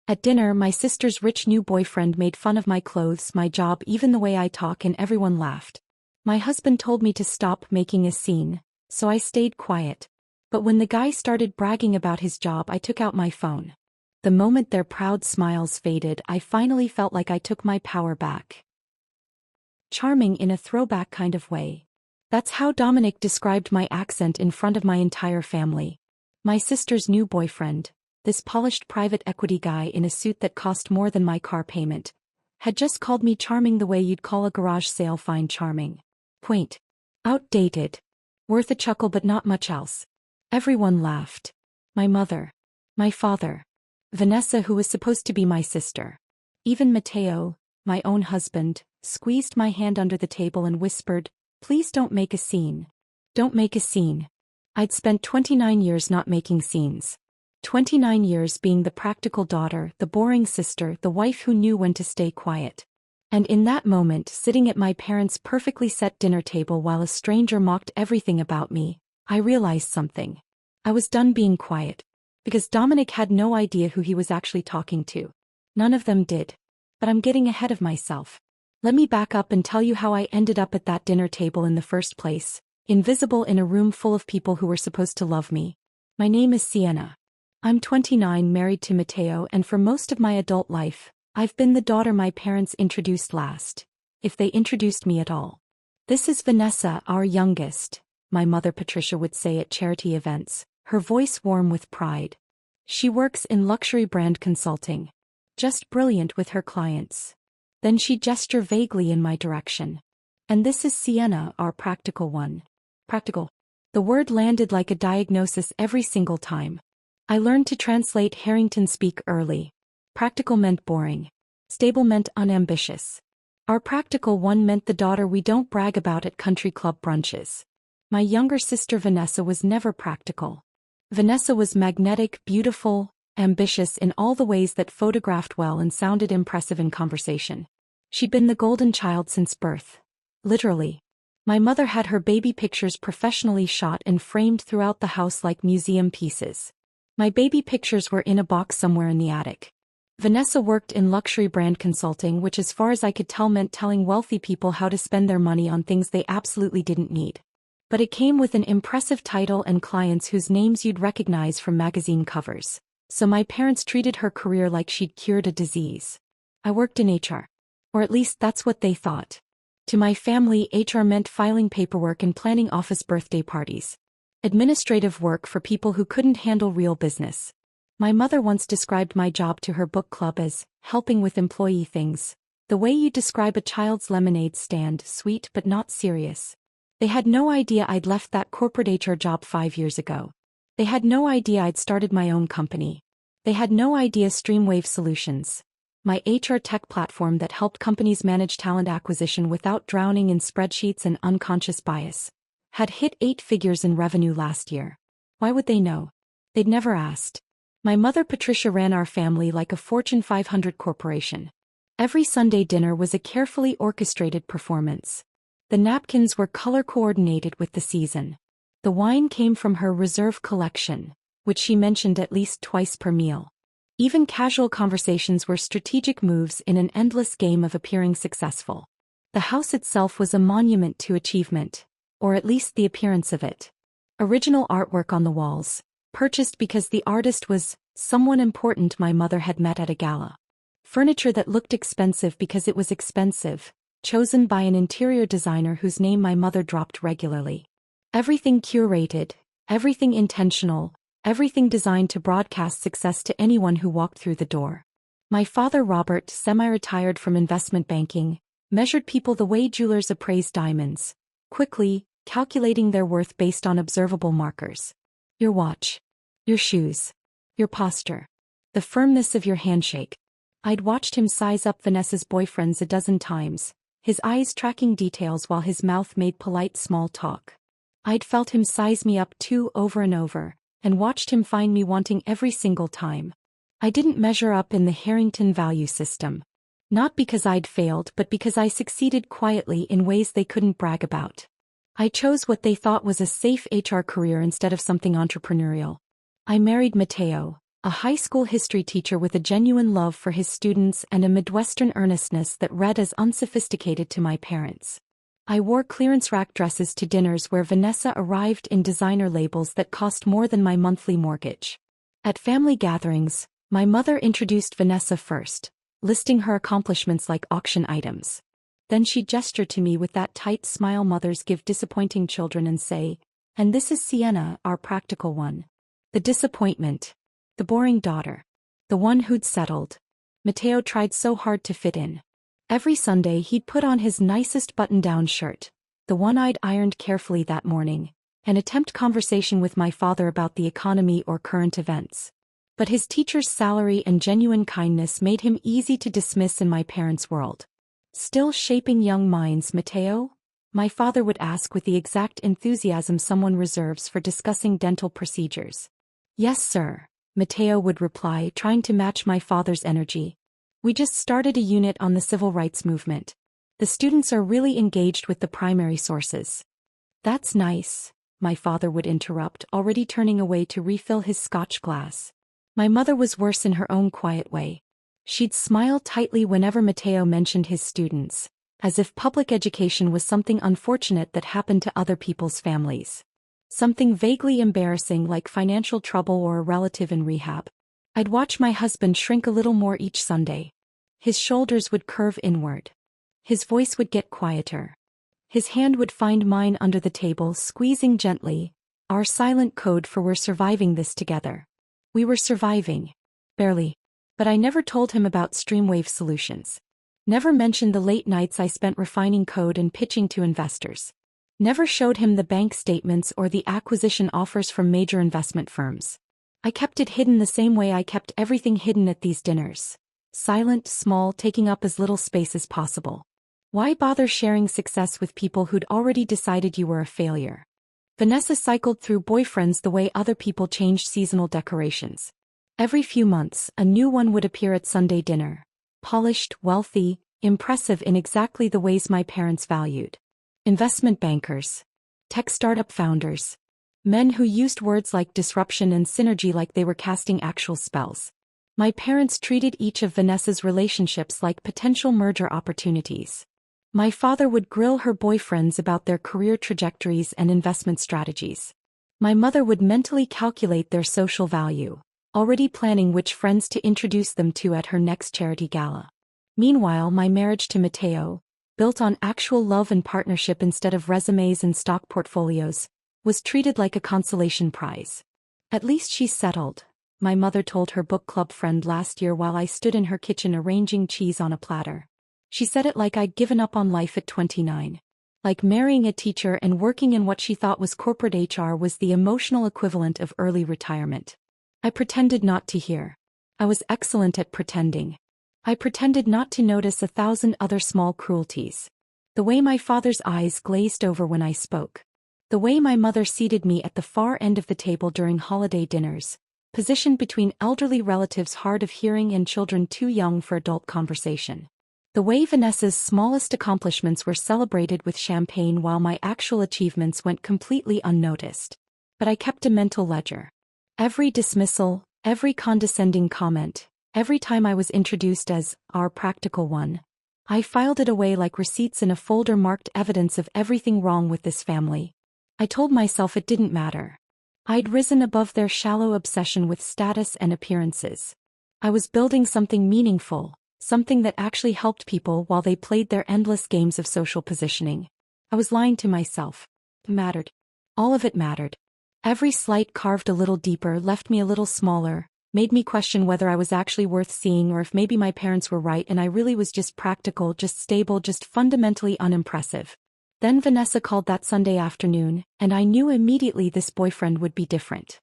At dinner, my sister's rich new boyfriend made fun of my clothes, my job, even the way I talk, and everyone laughed. My husband told me to stop making a scene, so I stayed quiet. But when the guy started bragging about his job, I took out my phone. The moment their proud smiles faded, I finally felt like I took my power back. Charming in a throwback kind of way. That's how Dominic described my accent in front of my entire family. My sister's new boyfriend, this polished private equity guy in a suit that cost more than my car payment, had just called me charming the way you'd call a garage sale fine charming. Quaint. Outdated. Worth a chuckle but not much else. Everyone laughed. My mother. My father. Vanessa, who was supposed to be my sister. Even Matteo, my own husband, squeezed my hand under the table and whispered, "Please don't make a scene. Don't make a scene." I'd spent 29 years not making scenes. 29 years being the practical daughter, the boring sister, the wife who knew when to stay quiet. And in that moment, sitting at my parents' perfectly set dinner table while a stranger mocked everything about me, I realized something. I was done being quiet. Because Dominic had no idea who he was actually talking to. None of them did. But I'm getting ahead of myself. Let me back up and tell you how I ended up at that dinner table in the first place, invisible in a room full of people who were supposed to love me. My name is Sienna. I'm 29, married to Matteo, and for most of my adult life, I've been the daughter my parents introduced last, if they introduced me at all. This is Vanessa, our youngest, my mother Patricia would say at charity events, her voice warm with pride. She works in luxury brand consulting. Just brilliant with her clients. Then she'd gesture vaguely in my direction. And this is Sienna, our practical one. Practical. The word landed like a diagnosis every single time. I learned to translate Harrington speak early. Practical meant boring. Stable meant unambitious. Our practical one meant the daughter we don't brag about at country club brunches. My younger sister Vanessa was never practical. Vanessa was magnetic, beautiful, ambitious in all the ways that photographed well and sounded impressive in conversation. She'd been the golden child since birth. Literally. My mother had her baby pictures professionally shot and framed throughout the house like museum pieces. My baby pictures were in a box somewhere in the attic. Vanessa worked in luxury brand consulting, which as far as I could tell meant telling wealthy people how to spend their money on things they absolutely didn't need. But it came with an impressive title and clients whose names you'd recognize from magazine covers. So my parents treated her career like she'd cured a disease. I worked in HR. Or at least that's what they thought. To my family, HR meant filing paperwork and planning office birthday parties. Administrative work for people who couldn't handle real business. My mother once described my job to her book club as helping with employee things. The way you describe a child's lemonade stand, sweet but not serious. They had no idea I'd left that corporate HR job 5 years ago. They had no idea I'd started my own company. They had no idea Streamwave Solutions, my HR tech platform that helped companies manage talent acquisition without drowning in spreadsheets and unconscious bias, had hit 8 figures in revenue last year. Why would they know? They'd never asked. My mother Patricia ran our family like a Fortune 500 corporation. Every Sunday dinner was a carefully orchestrated performance. The napkins were color-coordinated with the season. The wine came from her reserve collection, which she mentioned at least twice per meal. Even casual conversations were strategic moves in an endless game of appearing successful. The house itself was a monument to achievement, or at least the appearance of it. Original artwork on the walls, purchased because the artist was someone important my mother had met at a gala. Furniture that looked expensive because it was expensive, chosen by an interior designer whose name my mother dropped regularly. Everything curated, everything intentional, everything designed to broadcast success to anyone who walked through the door. My father Robert, semi-retired from investment banking, measured people the way jewelers appraise diamonds, quickly, calculating their worth based on observable markers. Your watch. Your shoes. Your posture. The firmness of your handshake. I'd watched him size up Vanessa's boyfriends a dozen times, his eyes tracking details while his mouth made polite small talk. I'd felt him size me up too over and over, and watched him find me wanting every single time. I didn't measure up in the Harrington value system. Not because I'd failed but because I succeeded quietly in ways they couldn't brag about. I chose what they thought was a safe HR career instead of something entrepreneurial. I married Matteo, A high school history teacher with a genuine love for his students and a Midwestern earnestness that read as unsophisticated to my parents. I wore clearance rack dresses to dinners where Vanessa arrived in designer labels that cost more than my monthly mortgage. At family gatherings, my mother introduced Vanessa first, listing her accomplishments like auction items. Then she gestured to me with that tight smile mothers give disappointing children and say, "And this is Sienna, our practical one." The disappointment. The boring daughter. The one who'd settled. Mateo tried so hard to fit in. Every Sunday he'd put on his nicest button-down shirt, the one I'd ironed carefully that morning, and attempt conversation with my father about the economy or current events. But his teacher's salary and genuine kindness made him easy to dismiss in my parents' world. "Still shaping young minds, Mateo?" my father would ask with the exact enthusiasm someone reserves for discussing dental procedures. "Yes, sir," Mateo would reply, trying to match my father's energy. "We just started a unit on the civil rights movement. The students are really engaged with the primary sources." "That's nice," my father would interrupt, already turning away to refill his scotch glass. My mother was worse in her own quiet way. She'd smile tightly whenever Mateo mentioned his students, as if public education was something unfortunate that happened to other people's families. Something vaguely embarrassing like financial trouble or a relative in rehab. I'd watch my husband shrink a little more each Sunday. His shoulders would curve inward. His voice would get quieter. His hand would find mine under the table, squeezing gently, our silent code for "we're surviving this together." We were surviving. Barely. But I never told him about Streamwave Solutions. Never mentioned the late nights I spent refining code and pitching to investors. Never showed him the bank statements or the acquisition offers from major investment firms. I kept it hidden the same way I kept everything hidden at these dinners. Silent, small, taking up as little space as possible. Why bother sharing success with people who'd already decided you were a failure? Vanessa cycled through boyfriends the way other people changed seasonal decorations. Every few months, a new one would appear at Sunday dinner. Polished, wealthy, impressive in exactly the ways my parents valued. Investment bankers. Tech startup founders. Men who used words like disruption and synergy like they were casting actual spells. My parents treated each of Vanessa's relationships like potential merger opportunities. My father would grill her boyfriends about their career trajectories and investment strategies. My mother would mentally calculate their social value, already planning which friends to introduce them to at her next charity gala. Meanwhile, my marriage to Mateo, built on actual love and partnership instead of resumes and stock portfolios, was treated like a consolation prize. "At least she's settled," my mother told her book club friend last year while I stood in her kitchen arranging cheese on a platter. She said it like I'd given up on life at 29. Like marrying a teacher and working in what she thought was corporate HR was the emotional equivalent of early retirement. I pretended not to hear. I was excellent at pretending. I pretended not to notice 1,000 other small cruelties. The way my father's eyes glazed over when I spoke. The way my mother seated me at the far end of the table during holiday dinners, positioned between elderly relatives hard of hearing and children too young for adult conversation. The way Vanessa's smallest accomplishments were celebrated with champagne while my actual achievements went completely unnoticed. But I kept a mental ledger. Every dismissal, every condescending comment, every time I was introduced as our practical one, I filed it away like receipts in a folder marked evidence of everything wrong with this family. I told myself it didn't matter. I'd risen above their shallow obsession with status and appearances. I was building something meaningful. Something that actually helped people while they played their endless games of social positioning. I was lying to myself. It mattered. All of it mattered. Every slight carved a little deeper, left me a little smaller, made me question whether I was actually worth seeing or if maybe my parents were right and I really was just practical, just stable, just fundamentally unimpressive. Then Vanessa called that Sunday afternoon, and I knew immediately this boyfriend would be different.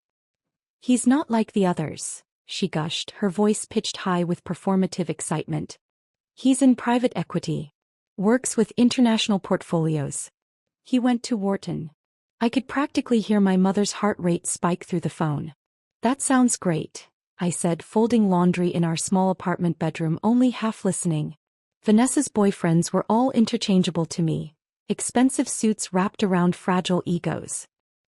"He's not like the others," she gushed, her voice pitched high with performative excitement. "He's in private equity. Works with international portfolios. He went to Wharton." I could practically hear my mother's heart rate spike through the phone. "That sounds great," I said, folding laundry in our small apartment bedroom, only half listening. Vanessa's boyfriends were all interchangeable to me. Expensive suits wrapped around fragile egos.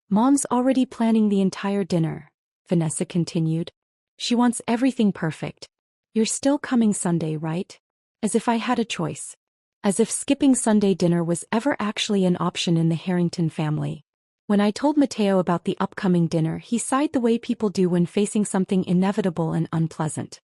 "Mom's already planning the entire dinner," Vanessa continued. She wants everything perfect. You're still coming Sunday, right? As if I had a choice. As if skipping Sunday dinner was ever actually an option in the Harrington family. When I told Mateo about the upcoming dinner, he sighed the way people do when facing something inevitable and unpleasant.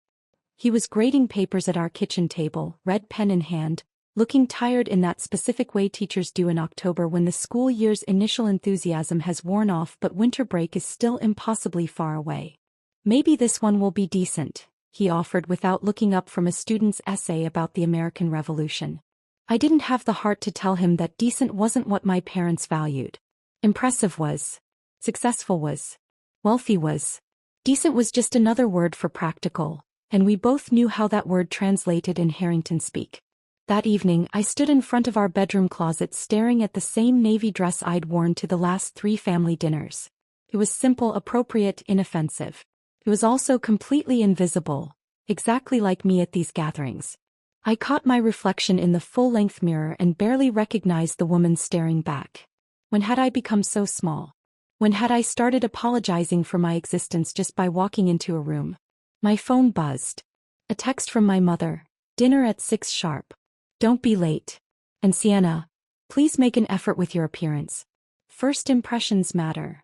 He was grading papers at our kitchen table, red pen in hand, looking tired in that specific way teachers do in October when the school year's initial enthusiasm has worn off but winter break is still impossibly far away. Maybe this one will be decent, he offered without looking up from a student's essay about the American Revolution. I didn't have the heart to tell him that decent wasn't what my parents valued. Impressive was. Successful was. Wealthy was. Decent was just another word for practical, and we both knew how that word translated in Harrington speak. That evening, I stood in front of our bedroom closet staring at the same navy dress I'd worn to the last 3 family dinners. It was simple, appropriate, inoffensive. It was also completely invisible, exactly like me at these gatherings. I caught my reflection in the full-length mirror and barely recognized the woman staring back. When had I become so small? When had I started apologizing for my existence just by walking into a room? My phone buzzed. A text from my mother. Dinner at 6 sharp. Don't be late. And Sienna, please make an effort with your appearance. First impressions matter.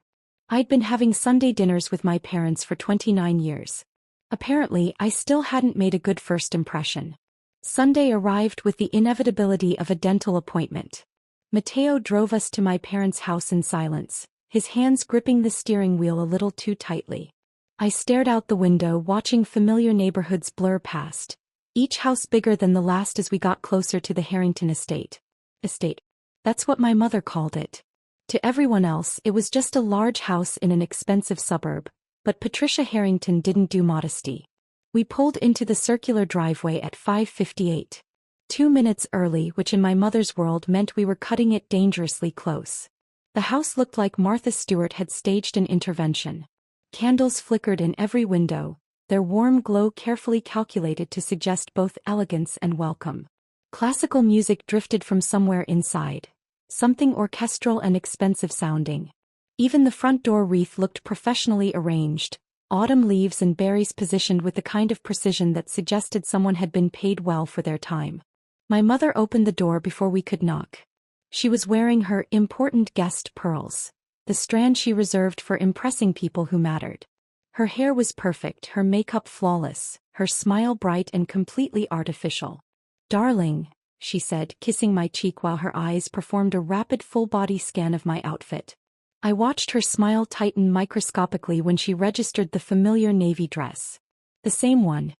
I'd been having Sunday dinners with my parents for 29 years. Apparently, I still hadn't made a good first impression. Sunday arrived with the inevitability of a dental appointment. Mateo drove us to my parents' house in silence, his hands gripping the steering wheel a little too tightly. I stared out the window watching familiar neighborhoods blur past, each house bigger than the last as we got closer to the Harrington estate. Estate. That's what my mother called it. To everyone else, it was just a large house in an expensive suburb, but Patricia Harrington didn't do modesty. We pulled into the circular driveway at 5:58. 2 minutes early, which in my mother's world meant we were cutting it dangerously close. The house looked like Martha Stewart had staged an intervention. Candles flickered in every window, their warm glow carefully calculated to suggest both elegance and welcome. Classical music drifted from somewhere inside, something orchestral and expensive sounding. Even the front door wreath looked professionally arranged, autumn leaves and berries positioned with the kind of precision that suggested someone had been paid well for their time. My mother opened the door before we could knock. She was wearing her important guest pearls, the strand she reserved for impressing people who mattered. Her hair was perfect, her makeup flawless, her smile bright and completely artificial. "Darling," she said, kissing my cheek while her eyes performed a rapid full-body scan of my outfit. I watched her smile tighten microscopically when she registered the familiar navy dress. The same one.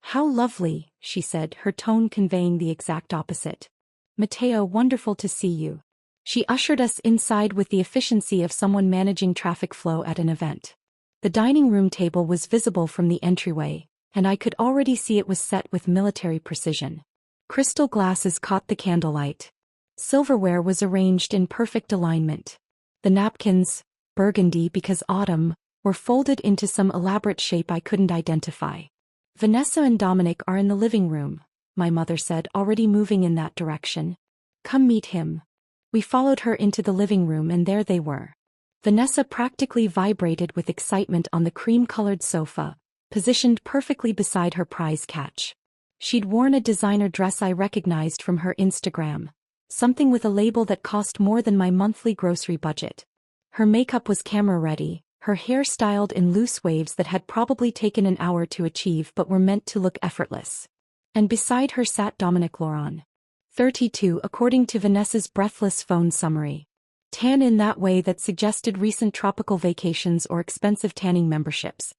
"How lovely," she said, her tone conveying the exact opposite. "Mateo, wonderful to see you." She ushered us inside with the efficiency of someone managing traffic flow at an event. The dining room table was visible from the entryway, and I could already see it was set with military precision. Crystal glasses caught the candlelight. Silverware was arranged in perfect alignment. The napkins, burgundy because autumn, were folded into some elaborate shape I couldn't identify. "Vanessa and Dominic are in the living room," my mother said, already moving in that direction. "Come meet him." We followed her into the living room and there they were. Vanessa practically vibrated with excitement on the cream-colored sofa, positioned perfectly beside her prize catch. She'd worn a designer dress I recognized from her Instagram, something with a label that cost more than my monthly grocery budget. Her makeup was camera-ready, her hair styled in loose waves that had probably taken an hour to achieve but were meant to look effortless. And beside her sat Dominic Laurent. 32 according to Vanessa's breathless phone summary. Tan in that way that suggested recent tropical vacations or expensive tanning memberships.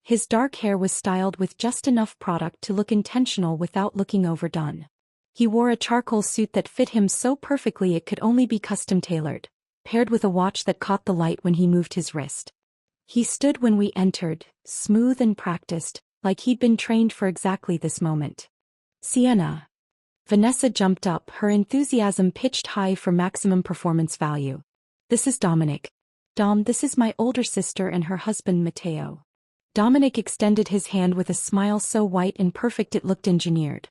His dark hair was styled with just enough product to look intentional without looking overdone. He wore a charcoal suit that fit him so perfectly it could only be custom-tailored, paired with a watch that caught the light when he moved his wrist. He stood when we entered, smooth and practiced, like he'd been trained for exactly this moment. "Sienna." Vanessa jumped up, her enthusiasm pitched high for maximum performance value. "This is Dominic. Dom, this is my older sister and her husband Mateo." Dominic extended his hand with a smile so white and perfect it looked engineered.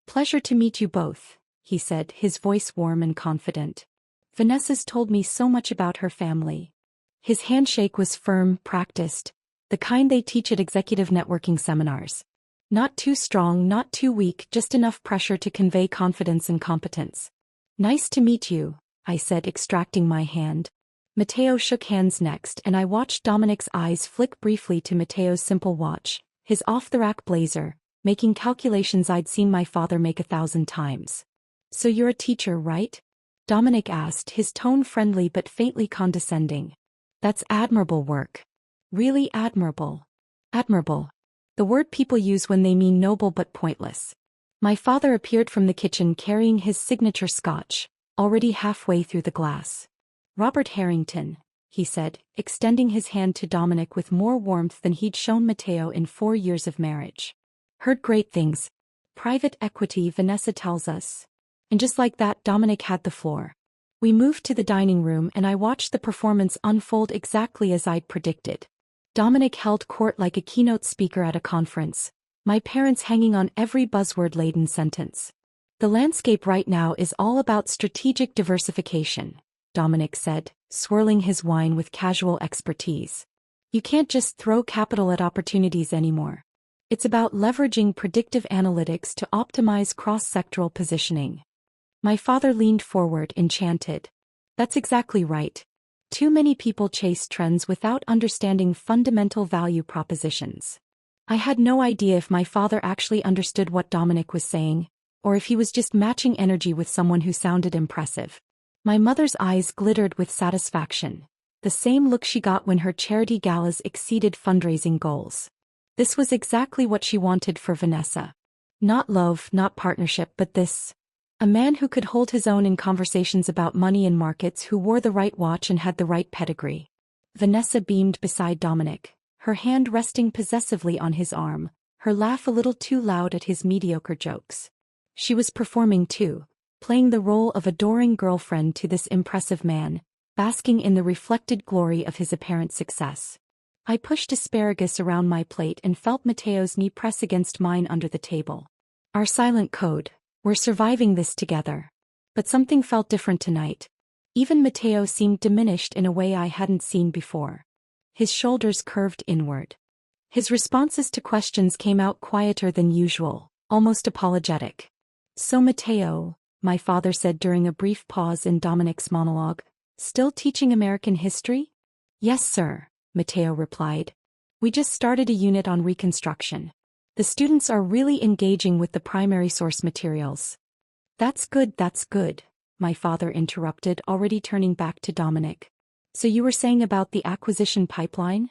"Pleasure to meet you both," he said, his voice warm and confident. "Vanessa's told me so much about her family." His handshake was firm, practiced, The kind they teach at executive networking seminars. Not too strong, not too weak, just enough pressure to convey confidence and competence. Nice to meet you, I said, extracting my hand. Matteo shook hands next, and I watched Dominic's eyes flick briefly to Matteo's simple watch, his off-the-rack blazer, making calculations I'd seen my father make 1,000 times. So you're a teacher, right? Dominic asked, his tone friendly but faintly condescending. That's admirable work. Really admirable. Admirable. The word people use when they mean noble but pointless. My father appeared from the kitchen carrying his signature scotch, already halfway through the glass. Robert Harrington, he said, extending his hand to Dominic with more warmth than he'd shown Matteo in 4 years of marriage. Heard great things. Private equity, Vanessa tells us. And just like that, Dominic had the floor. We moved to the dining room and I watched the performance unfold exactly as I'd predicted. Dominic held court like a keynote speaker at a conference, my parents hanging on every buzzword-laden sentence. The landscape right now is all about strategic diversification, Dominic said, swirling his wine with casual expertise. You can't just throw capital at opportunities anymore. It's about leveraging predictive analytics to optimize cross-sectoral positioning. My father leaned forward, enchanted. That's exactly right. Too many people chase trends without understanding fundamental value propositions. I had no idea if my father actually understood what Dominic was saying, or if he was just matching energy with someone who sounded impressive. My mother's eyes glittered with satisfaction, the same look she got when her charity galas exceeded fundraising goals. This was exactly what she wanted for Vanessa. Not love, not partnership, but this. A man who could hold his own in conversations about money and markets, who wore the right watch and had the right pedigree. Vanessa beamed beside Dominic, her hand resting possessively on his arm, her laugh a little too loud at his mediocre jokes. She was performing too, playing the role of adoring girlfriend to this impressive man, basking in the reflected glory of his apparent success. I pushed asparagus around my plate and felt Matteo's knee press against mine under the table. Our silent code. We're surviving this together. But something felt different tonight. Even Matteo seemed diminished in a way I hadn't seen before. His shoulders curved inward. His responses to questions came out quieter than usual, almost apologetic. So Matteo, my father said during a brief pause in Dominic's monologue, still teaching American history? Yes, sir, Matteo replied. We just started a unit on Reconstruction. The students are really engaging with the primary source materials. That's good, my father interrupted, already turning back to Dominic. So you were saying about the acquisition pipeline?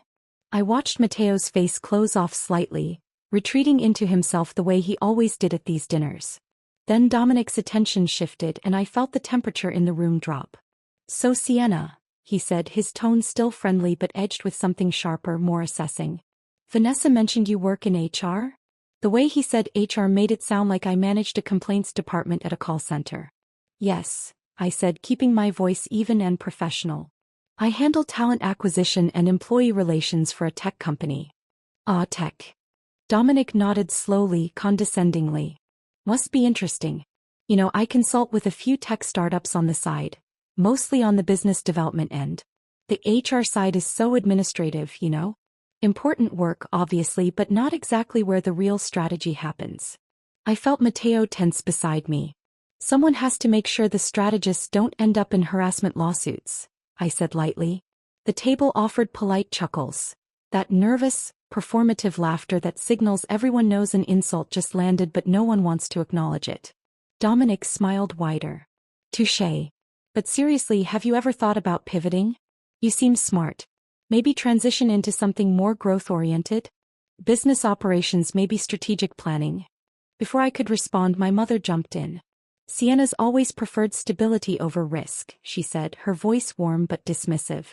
I watched Matteo's face close off slightly, retreating into himself the way he always did at these dinners. Then Dominic's attention shifted and I felt the temperature in the room drop. So Sienna, he said, his tone still friendly but edged with something sharper, more assessing. Vanessa mentioned you work in HR? The way he said HR made it sound like I managed a complaints department at a call center. Yes, I said, keeping my voice even and professional. I handle talent acquisition and employee relations for a tech company. Ah, tech. Dominic nodded slowly, condescendingly. Must be interesting. You know, I consult with a few tech startups on the side, mostly on the business development end. The HR side is so administrative, you know? Important work, obviously, but not exactly where the real strategy happens. I felt Matteo tense beside me. Someone has to make sure the strategists don't end up in harassment lawsuits, I said lightly. The table offered polite chuckles. That nervous, performative laughter that signals everyone knows an insult just landed but no one wants to acknowledge it. Dominic smiled wider. Touché. But seriously, have you ever thought about pivoting? You seem smart. Maybe transition into something more growth-oriented? Business operations, maybe strategic planning. Before I could respond, my mother jumped in. Sienna's always preferred stability over risk, she said, her voice warm but dismissive.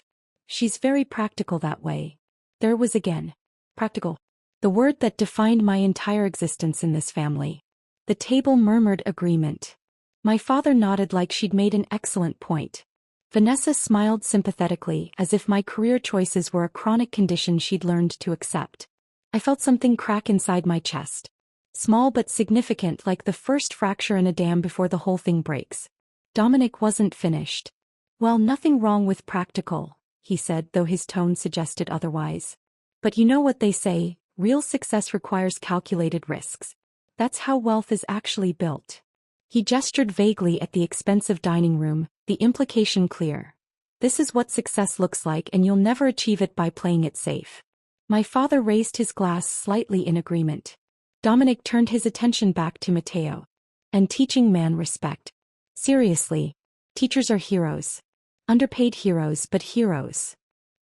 She's very practical that way. There was again. Practical. The word that defined my entire existence in this family. The table murmured agreement. My father nodded like she'd made an excellent point. Vanessa smiled sympathetically, as if my career choices were a chronic condition she'd learned to accept. I felt something crack inside my chest. Small but significant, like the first fracture in a dam before the whole thing breaks. Dominic wasn't finished. Well, nothing wrong with practical, he said, though his tone suggested otherwise. But you know what they say, real success requires calculated risks. That's how wealth is actually built. He gestured vaguely at the expensive dining room, the implication clear. This is what success looks like, and you'll never achieve it by playing it safe. My father raised his glass slightly in agreement. Dominic turned his attention back to Matteo. And teaching man respect. Seriously. Teachers are heroes. Underpaid heroes, but heroes.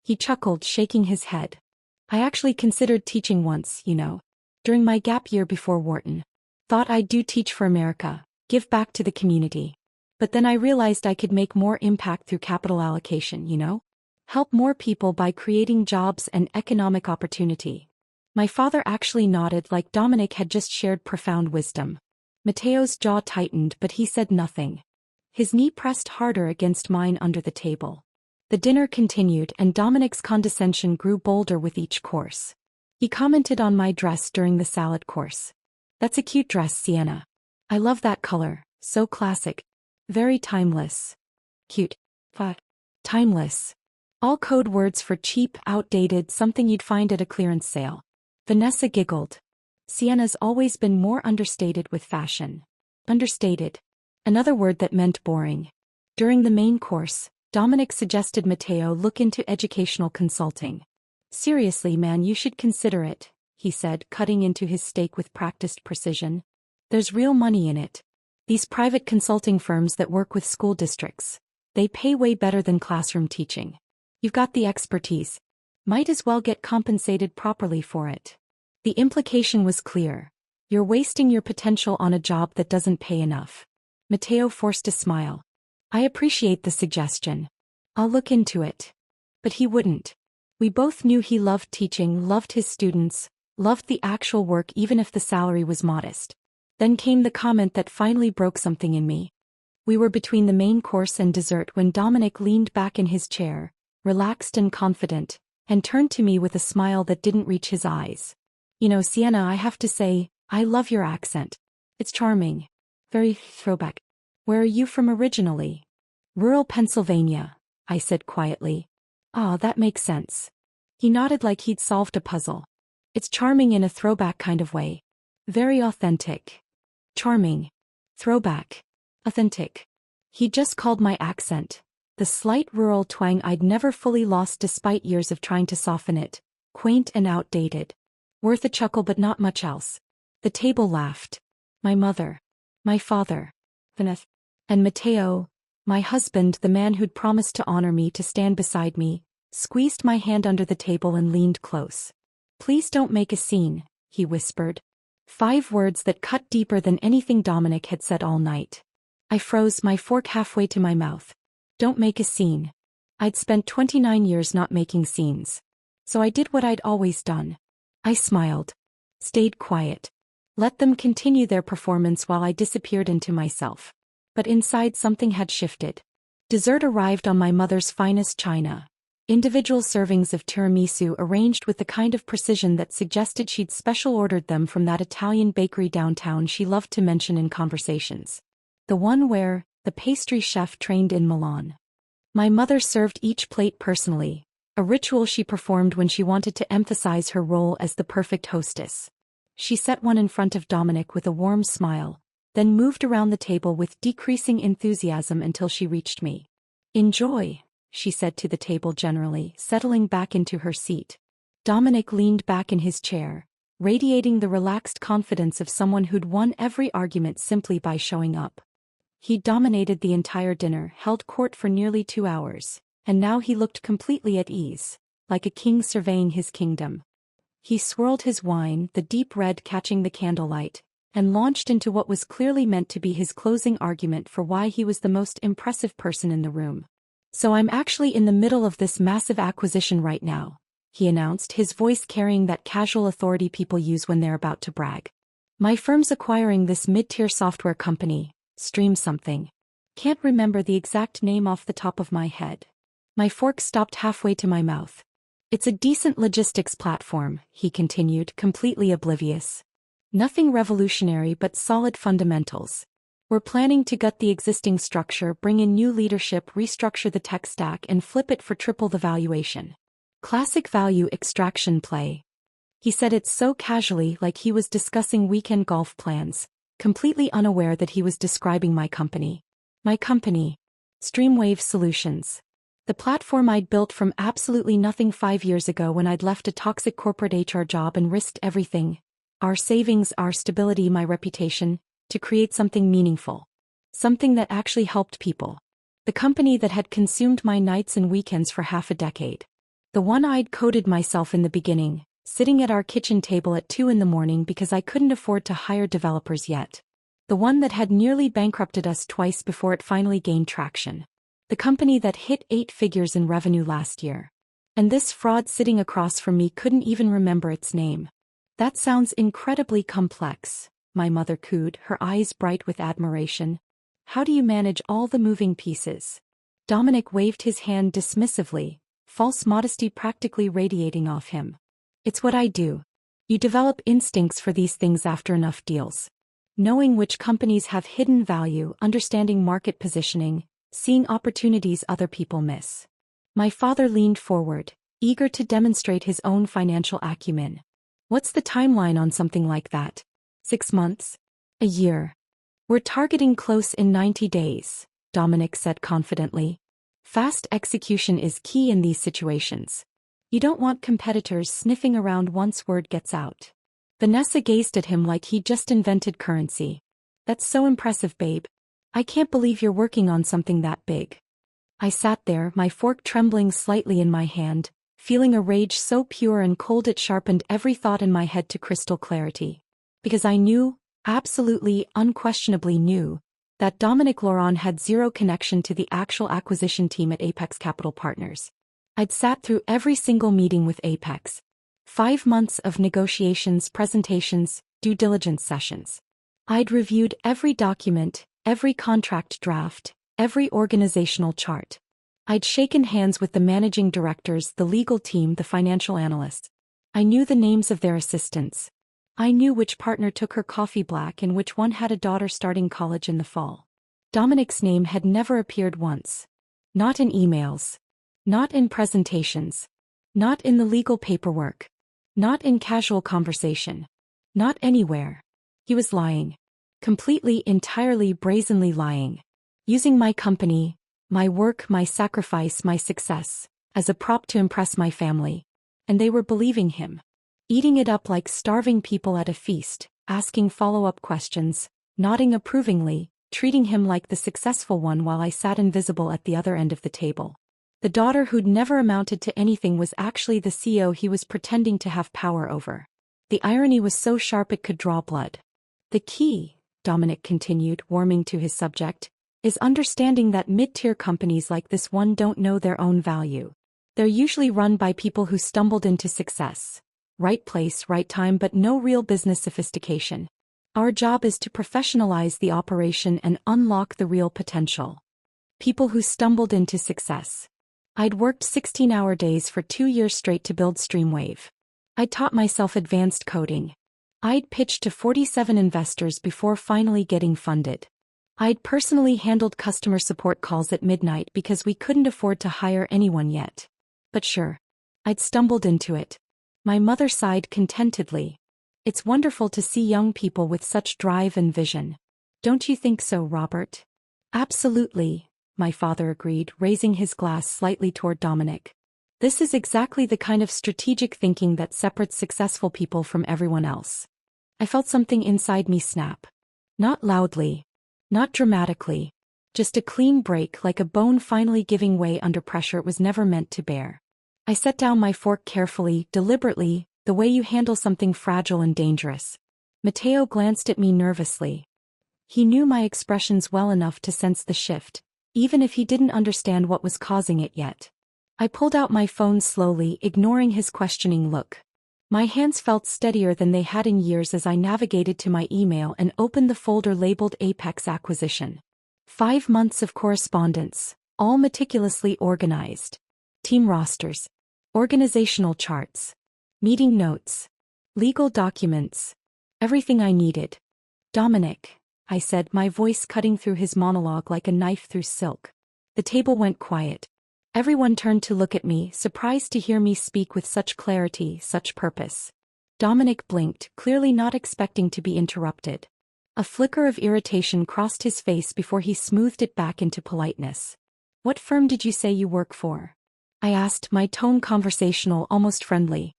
He chuckled, shaking his head. I actually considered teaching once, during my gap year before Wharton. Thought I'd do teach for America, give back to the community. But then I realized I could make more impact through capital allocation, Help more people by creating jobs and economic opportunity. My father actually nodded like Dominic had just shared profound wisdom. Matteo's jaw tightened, but he said nothing. His knee pressed harder against mine under the table. The dinner continued, and Dominic's condescension grew bolder with each course. He commented on my dress during the salad course. That's a cute dress, Sienna. I love that color, so classic. Very timeless. Cute. Timeless. All code words for cheap, outdated, something you'd find at a clearance sale. Vanessa giggled. Sienna's always been more understated with fashion. Understated. Another word that meant boring. During the main course, Dominic suggested Matteo look into educational consulting. Seriously, man, you should consider it, he said, cutting into his steak with practiced precision. There's real money in it. These private consulting firms that work with school districts. They pay way better than classroom teaching. You've got the expertise. Might as well get compensated properly for it. The implication was clear. You're wasting your potential on a job that doesn't pay enough. Matteo forced a smile. I appreciate the suggestion. I'll look into it. But he wouldn't. We both knew he loved teaching, loved his students, loved the actual work even if the salary was modest. Then came the comment that finally broke something in me. We were between the main course and dessert when Dominic leaned back in his chair, relaxed and confident, and turned to me with a smile that didn't reach his eyes. Sienna, I have to say, I love your accent. It's charming. Very throwback. Where are you from originally? Rural Pennsylvania, I said quietly. Ah, that makes sense. He nodded like he'd solved a puzzle. It's charming in a throwback kind of way. Very authentic. Charming. Throwback. Authentic. He just called my accent. The slight rural twang I'd never fully lost despite years of trying to soften it. Quaint and outdated. Worth a chuckle but not much else. The table laughed. My mother. My father. Vanessa. And Matteo, my husband, the man who'd promised to honor me, to stand beside me, squeezed my hand under the table and leaned close. Please don't make a scene, he whispered. 5 words that cut deeper than anything Dominic had said all night. I froze, my fork halfway to my mouth. Don't make a scene. I'd spent 29 years not making scenes. So I did what I'd always done. I smiled. Stayed quiet. Let them continue their performance while I disappeared into myself. But inside something had shifted. Dessert arrived on my mother's finest china. Individual servings of tiramisu arranged with the kind of precision that suggested she'd special ordered them from that Italian bakery downtown she loved to mention in conversations. The one where the pastry chef trained in Milan. My mother served each plate personally, a ritual she performed when she wanted to emphasize her role as the perfect hostess. She set one in front of Dominic with a warm smile, then moved around the table with decreasing enthusiasm until she reached me. Enjoy, she said to the table generally, settling back into her seat. Dominic leaned back in his chair, radiating the relaxed confidence of someone who'd won every argument simply by showing up. He dominated the entire dinner, held court for nearly 2 hours, and now he looked completely at ease, like a king surveying his kingdom. He swirled his wine, the deep red catching the candlelight, and launched into what was clearly meant to be his closing argument for why he was the most impressive person in the room. So I'm actually in the middle of this massive acquisition right now, he announced, his voice carrying that casual authority people use when they're about to brag. My firm's acquiring this mid-tier software company, Stream something. Can't remember the exact name off the top of my head. My fork stopped halfway to my mouth. It's a decent logistics platform, he continued, completely oblivious. Nothing revolutionary but solid fundamentals. We're planning to gut the existing structure, bring in new leadership, restructure the tech stack, and flip it for triple the valuation. Classic value extraction play. He said it so casually, like he was discussing weekend golf plans, completely unaware that he was describing my company. My company. Streamwave Solutions. The platform I'd built from absolutely nothing 5 years ago when I'd left a toxic corporate HR job and risked everything. Our savings, our stability, my reputation, to create something meaningful. Something that actually helped people. The company that had consumed my nights and weekends for half a decade. The one I'd coded myself in the beginning, sitting at our kitchen table at 2 in the morning because I couldn't afford to hire developers yet. The one that had nearly bankrupted us twice before it finally gained traction. The company that hit 8 figures in revenue last year. And this fraud sitting across from me couldn't even remember its name. That sounds incredibly complex, my mother cooed, her eyes bright with admiration. How do you manage all the moving pieces? Dominic waved his hand dismissively, false modesty practically radiating off him. It's what I do. You develop instincts for these things after enough deals. Knowing which companies have hidden value, understanding market positioning, seeing opportunities other people miss. My father leaned forward, eager to demonstrate his own financial acumen. What's the timeline on something like that? 6 months? A year? We're targeting close in 90 days, Dominic said confidently. Fast execution is key in these situations. You don't want competitors sniffing around once word gets out. Vanessa gazed at him like he'd just invented currency. That's so impressive, babe. I can't believe you're working on something that big. I sat there, my fork trembling slightly in my hand, feeling a rage so pure and cold it sharpened every thought in my head to crystal clarity. Because I knew, absolutely, unquestionably knew, that Dominic Laurent had zero connection to the actual acquisition team at Apex Capital Partners. I'd sat through every single meeting with Apex. 5 months of negotiations, presentations, due diligence sessions. I'd reviewed every document, every contract draft, every organizational chart. I'd shaken hands with the managing directors, the legal team, the financial analysts. I knew the names of their assistants. I knew which partner took her coffee black and which one had a daughter starting college in the fall. Dominic's name had never appeared once. Not in emails. Not in presentations. Not in the legal paperwork. Not in casual conversation. Not anywhere. He was lying. Completely, entirely, brazenly lying. Using my company, my work, my sacrifice, my success, as a prop to impress my family. And they were believing him. Eating it up like starving people at a feast, asking follow-up questions, nodding approvingly, treating him like the successful one while I sat invisible at the other end of the table. The daughter who'd never amounted to anything was actually the CEO he was pretending to have power over. The irony was so sharp it could draw blood. The key, Dominic continued, warming to his subject, is understanding that mid-tier companies like this one don't know their own value. They're usually run by people who stumbled into success. Right place, right time, but no real business sophistication. Our job is to professionalize the operation and unlock the real potential. People who stumbled into success. I'd worked 16-hour days for 2 years straight to build Streamwave. I'd taught myself advanced coding. I'd pitched to 47 investors before finally getting funded. I'd personally handled customer support calls at midnight because we couldn't afford to hire anyone yet. But sure, I'd stumbled into it. My mother sighed contentedly. It's wonderful to see young people with such drive and vision. Don't you think so, Robert? Absolutely, my father agreed, raising his glass slightly toward Dominic. This is exactly the kind of strategic thinking that separates successful people from everyone else. I felt something inside me snap. Not loudly. Not dramatically. Just a clean break, like a bone finally giving way under pressure it was never meant to bear. I set down my fork carefully, deliberately, the way you handle something fragile and dangerous. Matteo glanced at me nervously. He knew my expressions well enough to sense the shift, even if he didn't understand what was causing it yet. I pulled out my phone slowly, ignoring his questioning look. My hands felt steadier than they had in years as I navigated to my email and opened the folder labeled Apex Acquisition. 5 months of correspondence, all meticulously organized. Team rosters. Organizational charts. Meeting notes. Legal documents. Everything I needed. Dominic, I said, my voice cutting through his monologue like a knife through silk. The table went quiet. Everyone turned to look at me, surprised to hear me speak with such clarity, such purpose. Dominic blinked, clearly not expecting to be interrupted. A flicker of irritation crossed his face before he smoothed it back into politeness. "What firm did you say you work for?" I asked, my tone conversational, almost friendly.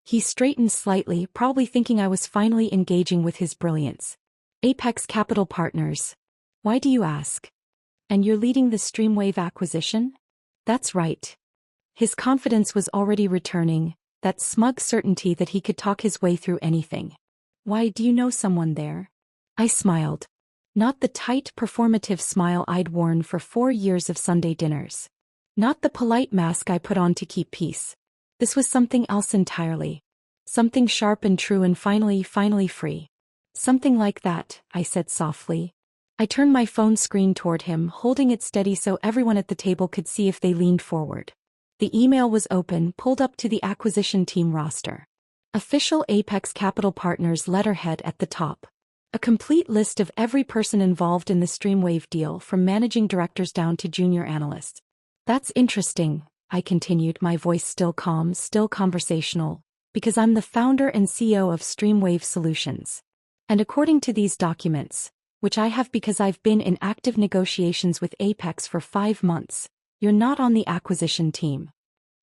He straightened slightly, probably thinking I was finally engaging with his brilliance. "Apex Capital Partners." "Why do you ask? And you're leading the Streamwave acquisition?" "That's right." His confidence was already returning, that smug certainty that he could talk his way through anything. "Why, do you know someone there?" I smiled. Not the tight, performative smile I'd worn for 4 years of Sunday dinners. Not the polite mask I put on to keep peace. This was something else entirely. Something sharp and true and finally free. "Something like that," I said softly. I turned my phone screen toward him, holding it steady so everyone at the table could see if they leaned forward. The email was open, pulled up to the acquisition team roster. Official Apex Capital Partners letterhead at the top. A complete list of every person involved in the Streamwave deal, from managing directors down to junior analysts. "That's interesting," I continued, my voice still calm, still conversational, "because I'm the founder and CEO of Streamwave Solutions. And according to these documents, which I have because I've been in active negotiations with Apex for 5 months, you're not on the acquisition team."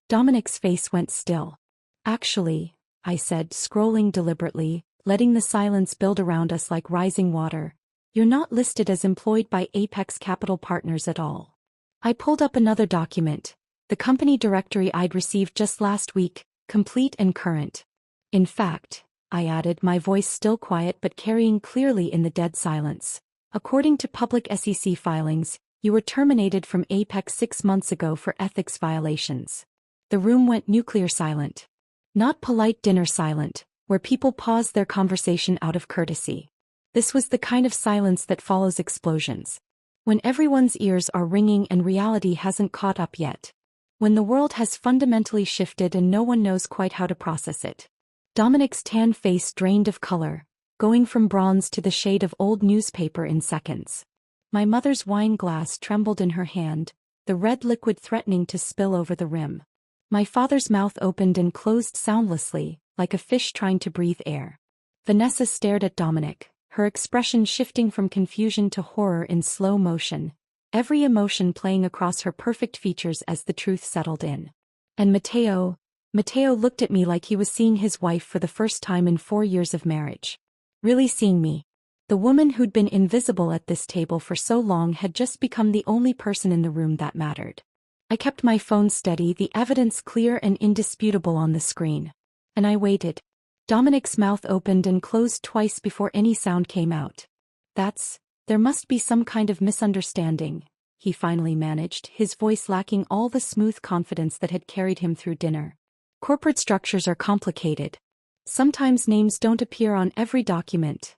Dominic's face went still. "Actually," I said, scrolling deliberately, letting the silence build around us like rising water, "you're not listed as employed by Apex Capital Partners at all." I pulled up another document, the company directory I'd received just last week, complete and current. "In fact," I added, my voice still quiet but carrying clearly in the dead silence, "according to public SEC filings, you were terminated from Apex 6 months ago for ethics violations." The room went nuclear silent. Not polite dinner silent, where people pause their conversation out of courtesy. This was the kind of silence that follows explosions. When everyone's ears are ringing and reality hasn't caught up yet. When the world has fundamentally shifted and no one knows quite how to process it. Dominic's tan face drained of color, going from bronze to the shade of old newspaper in seconds. My mother's wine glass trembled in her hand, the red liquid threatening to spill over the rim. My father's mouth opened and closed soundlessly, like a fish trying to breathe air. Vanessa stared at Dominic, her expression shifting from confusion to horror in slow motion, every emotion playing across her perfect features as the truth settled in. And Matteo looked at me like he was seeing his wife for the first time in 4 years of marriage. Really seeing me. The woman who'd been invisible at this table for so long had just become the only person in the room that mattered. I kept my phone steady, the evidence clear and indisputable on the screen. And I waited. Dominic's mouth opened and closed twice before any sound came out. There must be some kind of misunderstanding," he finally managed, his voice lacking all the smooth confidence that had carried him through dinner. "Corporate structures are complicated. Sometimes names don't appear on every document."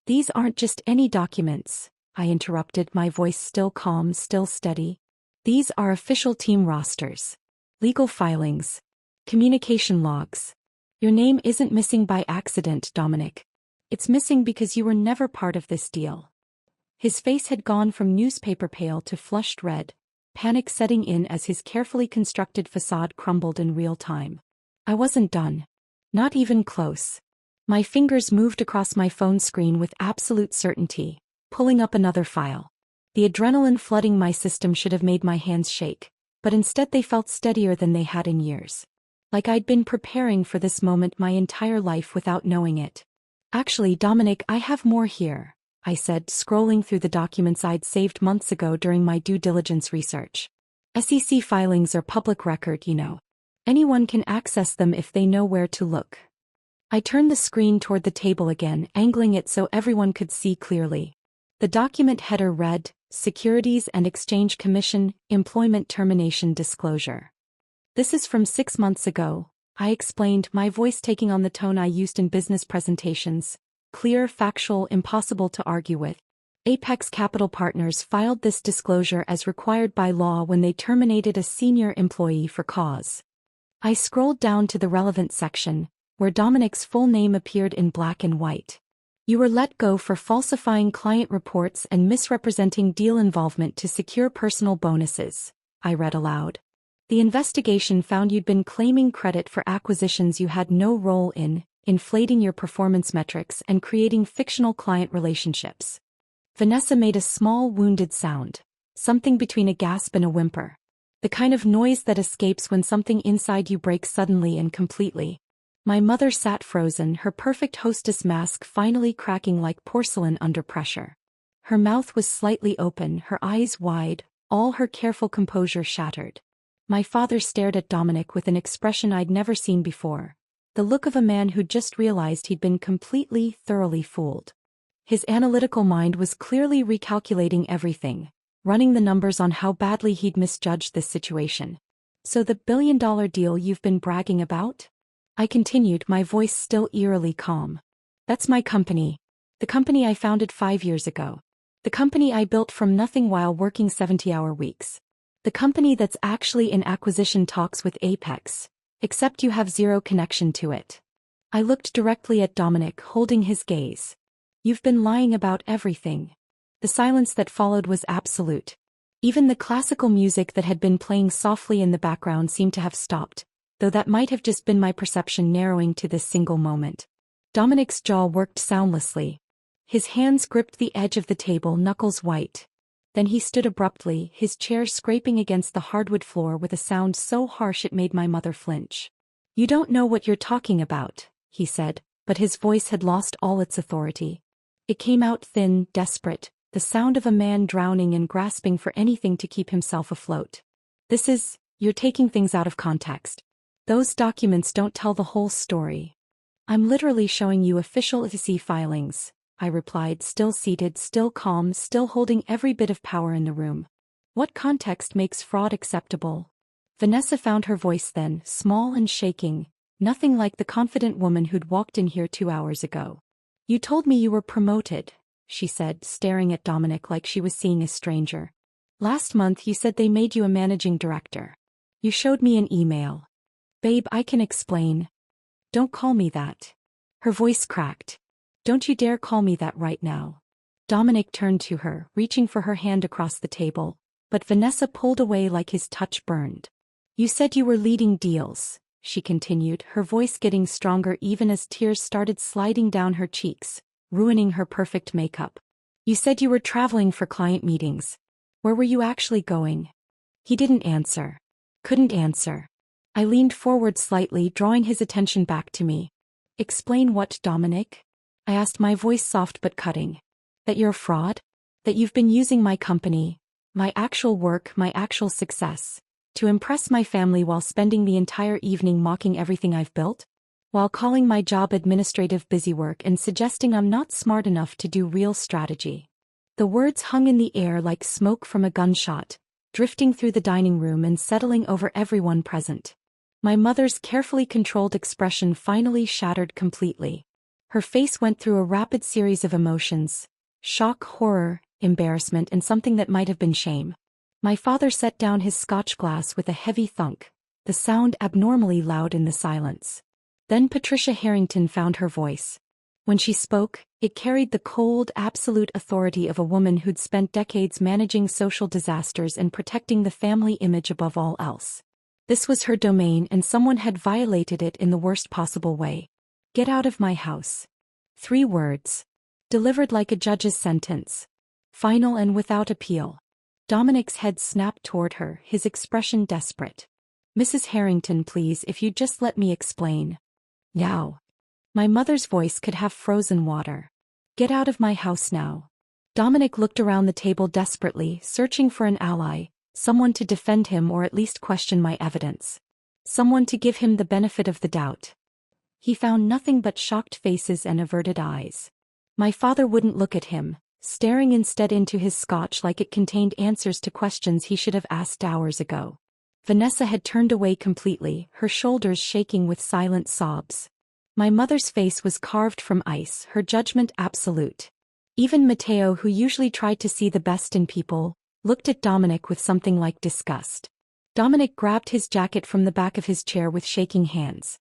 "These aren't just any documents," I interrupted, my voice still calm, still steady. "These are official team rosters. Legal filings. Communication logs. Your name isn't missing by accident, Dominic. It's missing because you were never part of this deal." His face had gone from newspaper pale to flushed red, panic setting in as his carefully constructed facade crumbled in real time. I wasn't done. Not even close. My fingers moved across my phone screen with absolute certainty, pulling up another file. The adrenaline flooding my system should have made my hands shake, but instead they felt steadier than they had in years. Like I'd been preparing for this moment my entire life without knowing it. "Actually, Dominic, I have more here," I said, scrolling through the documents I'd saved months ago during my due diligence research. "SEC filings are public record, you know. Anyone can access them if they know where to look." I turned the screen toward the table again, angling it so everyone could see clearly. The document header read, "Securities and Exchange Commission, Employment Termination Disclosure." "This is from 6 months ago," I explained, my voice taking on the tone I used in business presentations. Clear, factual, impossible to argue with. Apex Capital Partners filed this disclosure as required by law when they terminated a senior employee for cause. I scrolled down to the relevant section, where Dominic's full name appeared in black and white. "You were let go for falsifying client reports and misrepresenting deal involvement to secure personal bonuses," I read aloud. The investigation found you'd been claiming credit for acquisitions you had no role in, inflating your performance metrics and creating fictional client relationships. Vanessa made a small wounded sound, something between a gasp and a whimper. The kind of noise that escapes when something inside you breaks suddenly and completely. My mother sat frozen, her perfect hostess mask finally cracking like porcelain under pressure. Her mouth was slightly open, her eyes wide, all her careful composure shattered. My father stared at Dominic with an expression I'd never seen before. The look of a man who'd just realized he'd been completely, thoroughly fooled. His analytical mind was clearly recalculating everything, running the numbers on how badly he'd misjudged this situation. So the billion-dollar deal you've been bragging about? I continued, my voice still eerily calm. That's my company. The company I founded 5 years ago. The company I built from nothing while working 70-hour weeks. The company that's actually in acquisition talks with Apex, except you have zero connection to it. I looked directly at Dominic, holding his gaze. You've been lying about everything. The silence that followed was absolute. Even the classical music that had been playing softly in the background seemed to have stopped, though that might have just been my perception narrowing to this single moment. Dominic's jaw worked soundlessly. His hands gripped the edge of the table, knuckles white. Then he stood abruptly, his chair scraping against the hardwood floor with a sound so harsh it made my mother flinch. You don't know what you're talking about, he said, but his voice had lost all its authority. It came out thin, desperate, the sound of a man drowning and grasping for anything to keep himself afloat. You're taking things out of context. Those documents don't tell the whole story. I'm literally showing you official SEC filings, I replied, still seated, still calm, still holding every bit of power in the room. What context makes fraud acceptable? Vanessa found her voice then, small and shaking, nothing like the confident woman who'd walked in here 2 hours ago. You told me you were promoted, she said, staring at Dominic like she was seeing a stranger. Last month you said they made you a managing director. You showed me an email. Babe, I can explain. Don't call me that. Her voice cracked. Don't you dare call me that right now. Dominic turned to her, reaching for her hand across the table, but Vanessa pulled away like his touch burned. You said you were leading deals, she continued, her voice getting stronger even as tears started sliding down her cheeks, ruining her perfect makeup. You said you were traveling for client meetings. Where were you actually going? He didn't answer. Couldn't answer. I leaned forward slightly, drawing his attention back to me. Explain what, Dominic? I asked, my voice soft but cutting. That you're a fraud? That you've been using my company, my actual work, my actual success, to impress my family while spending the entire evening mocking everything I've built? While calling my job administrative busywork and suggesting I'm not smart enough to do real strategy. The words hung in the air like smoke from a gunshot, drifting through the dining room and settling over everyone present. My mother's carefully controlled expression finally shattered completely. Her face went through a rapid series of emotions: shock, horror, embarrassment, and something that might have been shame. My father set down his scotch glass with a heavy thunk, the sound abnormally loud in the silence. Then Patricia Harrington found her voice. When she spoke, it carried the cold, absolute authority of a woman who'd spent decades managing social disasters and protecting the family image above all else. This was her domain, and someone had violated it in the worst possible way. Get out of my house. 3 words. Delivered like a judge's sentence. Final and without appeal. Dominic's head snapped toward her, his expression desperate. Mrs. Harrington, please, if you'd just let me explain. Now. My mother's voice could have frozen water. Get out of my house now. Dominic looked around the table desperately, searching for an ally, someone to defend him or at least question my evidence. Someone to give him the benefit of the doubt. He found nothing but shocked faces and averted eyes. My father wouldn't look at him, staring instead into his scotch like it contained answers to questions he should have asked hours ago. Vanessa had turned away completely, her shoulders shaking with silent sobs. My mother's face was carved from ice, her judgment absolute. Even Matteo, who usually tried to see the best in people, looked at Dominic with something like disgust. Dominic grabbed his jacket from the back of his chair with shaking hands.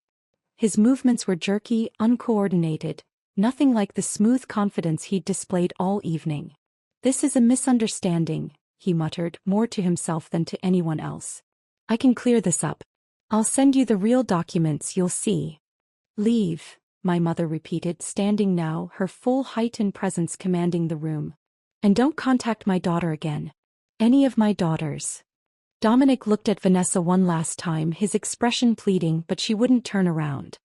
His movements were jerky, uncoordinated, nothing like the smooth confidence he'd displayed all evening. This is a misunderstanding, he muttered, more to himself than to anyone else. I can clear this up. I'll send you the real documents, you'll see. Leave, my mother repeated, standing now, her full height and presence commanding the room. And don't contact my daughter again. Any of my daughters. Dominic looked at Vanessa one last time, his expression pleading, but she wouldn't turn around.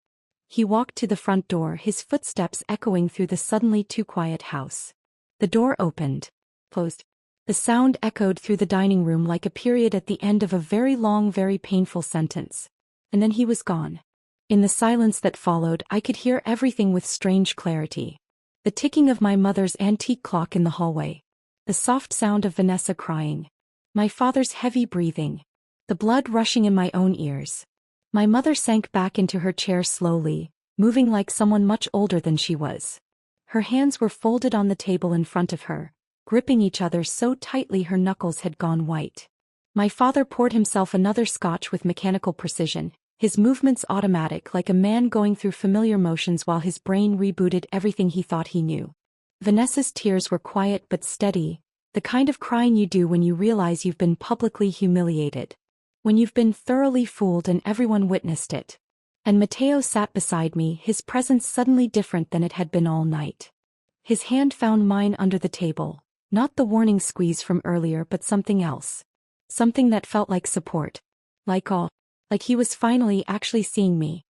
He walked to the front door, his footsteps echoing through the suddenly too quiet house. The door opened. Closed. The sound echoed through the dining room like a period at the end of a very long, very painful sentence. And then he was gone. In the silence that followed, I could hear everything with strange clarity. The ticking of my mother's antique clock in the hallway. The soft sound of Vanessa crying. My father's heavy breathing. The blood rushing in my own ears. My mother sank back into her chair slowly, moving like someone much older than she was. Her hands were folded on the table in front of her, gripping each other so tightly her knuckles had gone white. My father poured himself another scotch with mechanical precision, his movements automatic like a man going through familiar motions while his brain rebooted everything he thought he knew. Vanessa's tears were quiet but steady, the kind of crying you do when you realize you've been publicly humiliated. When you've been thoroughly fooled and everyone witnessed it. And Matteo sat beside me, his presence suddenly different than it had been all night. His hand found mine under the table, not the warning squeeze from earlier but something else. Something that felt like support. Like awe. Like he was finally actually seeing me.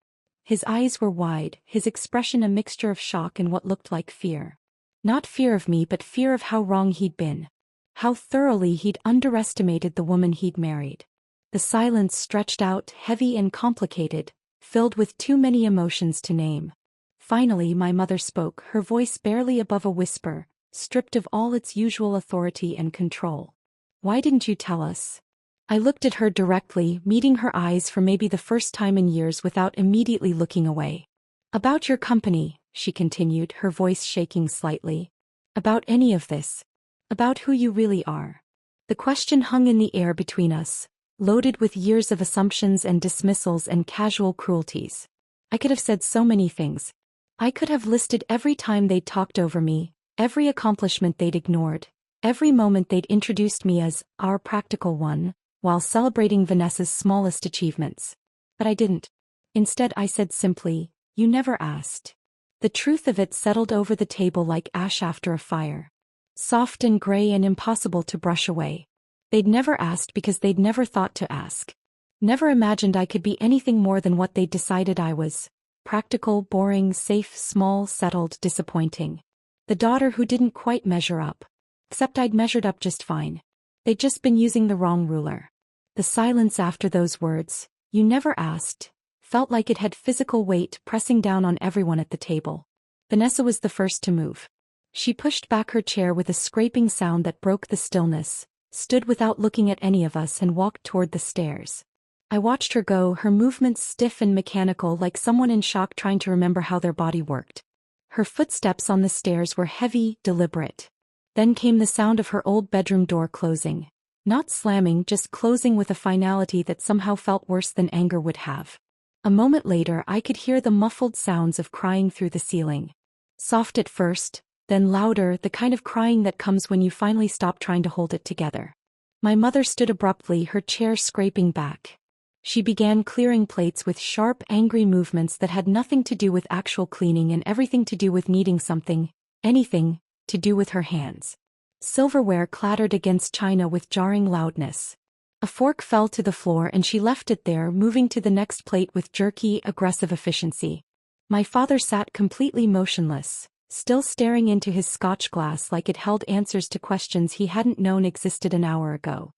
His eyes were wide, his expression a mixture of shock and what looked like fear. Not fear of me but fear of how wrong he'd been. How thoroughly he'd underestimated the woman he'd married. The silence stretched out, heavy and complicated, filled with too many emotions to name. Finally my mother spoke, her voice barely above a whisper, stripped of all its usual authority and control. Why didn't you tell us? I looked at her directly, meeting her eyes for maybe the first time in years without immediately looking away. About your company, she continued, her voice shaking slightly. About any of this. About who you really are. The question hung in the air between us, loaded with years of assumptions and dismissals and casual cruelties. I could have said so many things. I could have listed every time they'd talked over me, every accomplishment they'd ignored, every moment they'd introduced me as our practical one, while celebrating Vanessa's smallest achievements. But I didn't. Instead I said simply, you never asked. The truth of it settled over the table like ash after a fire. Soft and gray and impossible to brush away. They'd never asked because they'd never thought to ask. Never imagined I could be anything more than what they'd decided I was. Practical, boring, safe, small, settled, disappointing. The daughter who didn't quite measure up. Except I'd measured up just fine. They'd just been using the wrong ruler. The silence after those words, you never asked, felt like it had physical weight pressing down on everyone at the table. Vanessa was the first to move. She pushed back her chair with a scraping sound that broke the stillness, stood without looking at any of us and walked toward the stairs. I watched her go, her movements stiff and mechanical like someone in shock trying to remember how their body worked. Her footsteps on the stairs were heavy, deliberate. Then came the sound of her old bedroom door closing. Not slamming, just closing with a finality that somehow felt worse than anger would have. A moment later I could hear the muffled sounds of crying through the ceiling. Soft at first, then louder, the kind of crying that comes when you finally stop trying to hold it together. My mother stood abruptly, her chair scraping back. She began clearing plates with sharp, angry movements that had nothing to do with actual cleaning and everything to do with needing something, anything, to do with her hands. Silverware clattered against china with jarring loudness. A fork fell to the floor and she left it there, moving to the next plate with jerky, aggressive efficiency. My father sat completely motionless, still staring into his scotch glass like it held answers to questions he hadn't known existed an hour ago.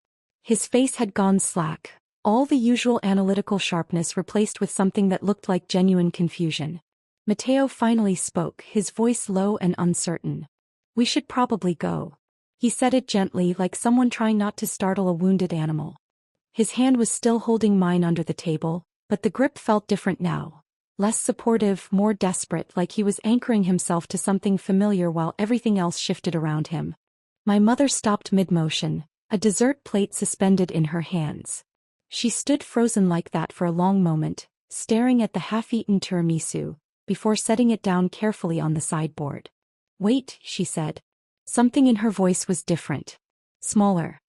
His face had gone slack, all the usual analytical sharpness replaced with something that looked like genuine confusion. Matteo finally spoke, his voice low and uncertain. We should probably go. He said it gently, like someone trying not to startle a wounded animal. His hand was still holding mine under the table, but the grip felt different now. Less supportive, more desperate, like he was anchoring himself to something familiar while everything else shifted around him. My mother stopped mid-motion, a dessert plate suspended in her hands. She stood frozen like that for a long moment, staring at the half-eaten tiramisu, before setting it down carefully on the sideboard. Wait, she said. Something in her voice was different. Smaller.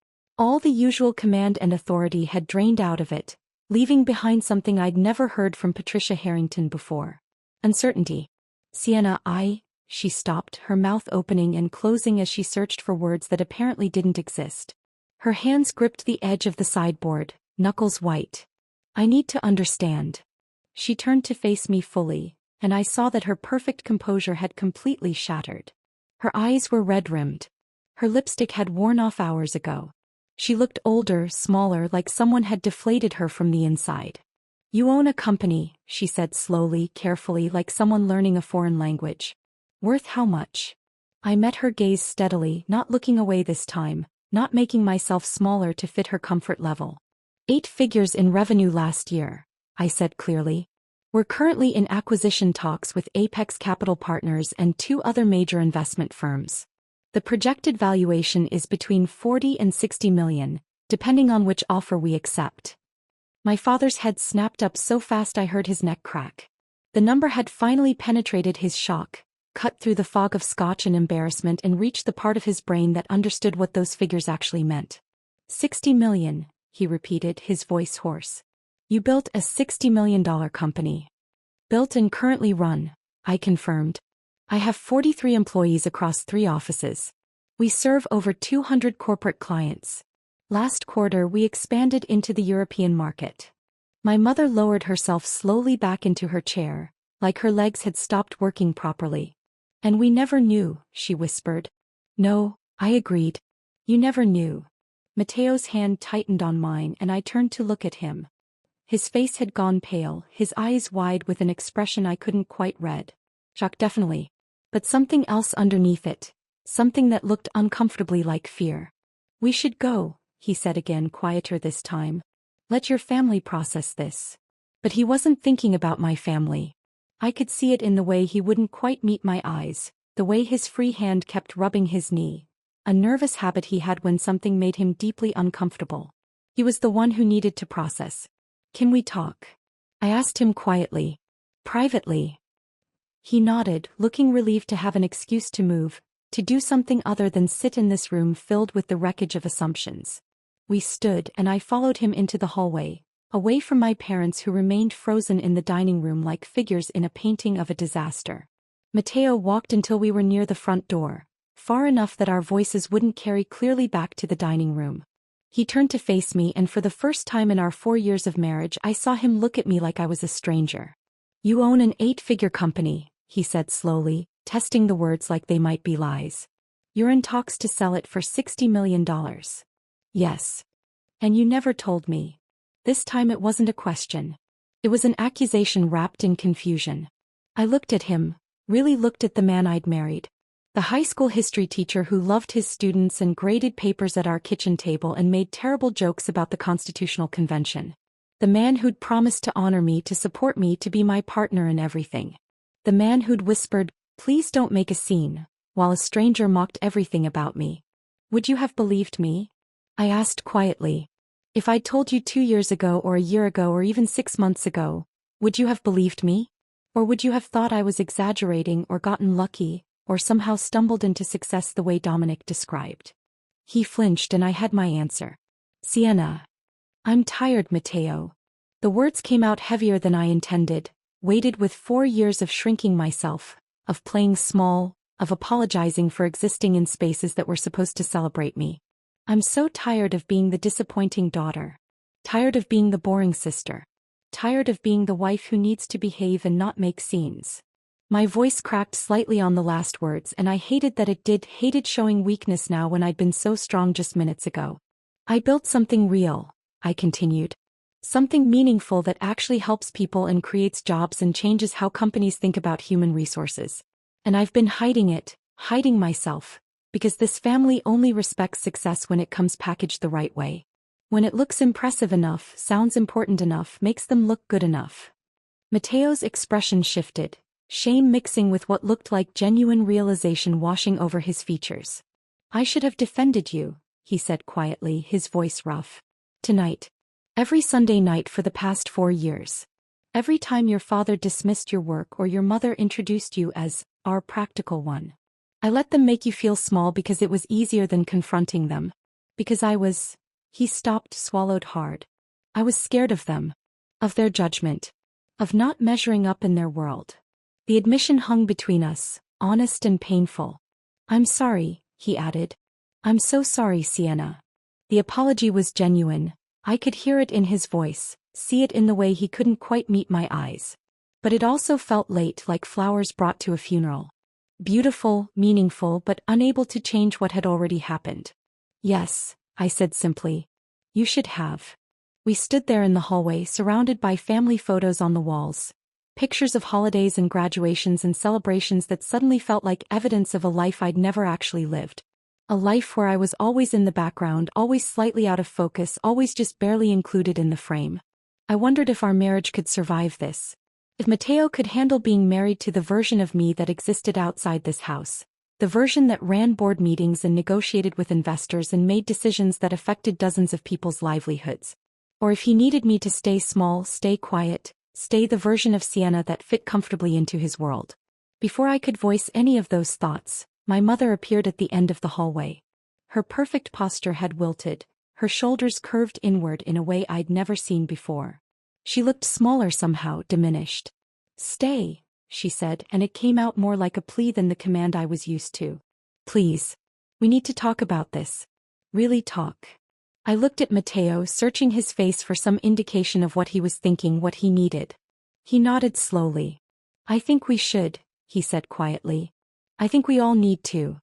All the usual command and authority had drained out of it, leaving behind something I'd never heard from Patricia Harrington before. Uncertainty. Sienna, she stopped, her mouth opening and closing as she searched for words that apparently didn't exist. Her hands gripped the edge of the sideboard, knuckles white. I need to understand. She turned to face me fully, and I saw that her perfect composure had completely shattered. Her eyes were red-rimmed. Her lipstick had worn off hours ago. She looked older, smaller, like someone had deflated her from the inside. You own a company, she said slowly, carefully, like someone learning a foreign language. Worth how much? I met her gaze steadily, not looking away this time, not making myself smaller to fit her comfort level. 8 figures in revenue last year, I said clearly. We're currently in acquisition talks with Apex Capital Partners and 2 other major investment firms. The projected valuation is between 40 and 60 million, depending on which offer we accept. My father's head snapped up so fast I heard his neck crack. The number had finally penetrated his shock, cut through the fog of scotch and embarrassment and reached the part of his brain that understood what those figures actually meant. 60 million, he repeated, his voice hoarse. You built a $60 million company. Built and currently run, I confirmed. I have 43 employees across 3 offices. We serve over 200 corporate clients. Last quarter we expanded into the European market. My mother lowered herself slowly back into her chair, like her legs had stopped working properly. And we never knew, she whispered. No, I agreed. You never knew. Matteo's hand tightened on mine and I turned to look at him. His face had gone pale, his eyes wide with an expression I couldn't quite read. Shock definitely. But something else underneath it. Something that looked uncomfortably like fear. We should go, he said again, quieter this time. Let your family process this. But he wasn't thinking about my family. I could see it in the way he wouldn't quite meet my eyes, the way his free hand kept rubbing his knee. A nervous habit he had when something made him deeply uncomfortable. He was the one who needed to process. Can we talk? I asked him quietly. Privately. He nodded, looking relieved to have an excuse to move, to do something other than sit in this room filled with the wreckage of assumptions. We stood and I followed him into the hallway, away from my parents who remained frozen in the dining room like figures in a painting of a disaster. Matteo walked until we were near the front door, far enough that our voices wouldn't carry clearly back to the dining room. He turned to face me and for the first time in our 4 years of marriage I saw him look at me like I was a stranger. You own an 8-figure company, he said slowly, testing the words like they might be lies. You're in talks to sell it for $60 million. Yes. And you never told me. This time it wasn't a question. It was an accusation wrapped in confusion. I looked at him, really looked at the man I'd married. The high school history teacher who loved his students and graded papers at our kitchen table and made terrible jokes about the Constitutional Convention. The man who'd promised to honor me, to support me, to be my partner in everything. The man who'd whispered, "Please don't make a scene," while a stranger mocked everything about me. Would you have believed me? I asked quietly. If I'd told you 2 years ago or a year ago or even 6 months ago, would you have believed me? Or would you have thought I was exaggerating or gotten lucky, or somehow stumbled into success the way Dominic described? He flinched and I had my answer. Sienna. I'm tired, Matteo. The words came out heavier than I intended, weighted with 4 years of shrinking myself, of playing small, of apologizing for existing in spaces that were supposed to celebrate me. I'm so tired of being the disappointing daughter. Tired of being the boring sister. Tired of being the wife who needs to behave and not make scenes. My voice cracked slightly on the last words and I hated that it did, hated showing weakness now when I'd been so strong just minutes ago. I built something real, I continued. Something meaningful that actually helps people and creates jobs and changes how companies think about human resources. And I've been hiding it, hiding myself, because this family only respects success when it comes packaged the right way. When it looks impressive enough, sounds important enough, makes them look good enough. Matteo's expression shifted, shame mixing with what looked like genuine realization washing over his features. I should have defended you, he said quietly, his voice rough. Tonight. Every Sunday night for the past 4 years. Every time your father dismissed your work or your mother introduced you as our practical one. I let them make you feel small because it was easier than confronting them. Because I was He stopped, swallowed hard. I was scared of them. Of their judgment. Of not measuring up in their world. The admission hung between us, honest and painful. I'm sorry, he added. I'm so sorry, Sienna. The apology was genuine. I could hear it in his voice, see it in the way he couldn't quite meet my eyes. But it also felt late, like flowers brought to a funeral. Beautiful, meaningful, but unable to change what had already happened. Yes, I said simply. You should have. We stood there in the hallway, surrounded by family photos on the walls. Pictures of holidays and graduations and celebrations that suddenly felt like evidence of a life I'd never actually lived. A life where I was always in the background, always slightly out of focus, always just barely included in the frame. I wondered if our marriage could survive this. If Matteo could handle being married to the version of me that existed outside this house. The version that ran board meetings and negotiated with investors and made decisions that affected dozens of people's livelihoods. Or if he needed me to stay small, stay quiet, stay the version of Sienna that fit comfortably into his world. Before I could voice any of those thoughts, my mother appeared at the end of the hallway. Her perfect posture had wilted, her shoulders curved inward in a way I'd never seen before. She looked smaller somehow, diminished. Stay, she said, and it came out more like a plea than the command I was used to. Please. We need to talk about this. Really talk. I looked at Matteo, searching his face for some indication of what he was thinking, what he needed. He nodded slowly. I think we should, he said quietly. I think we all need to.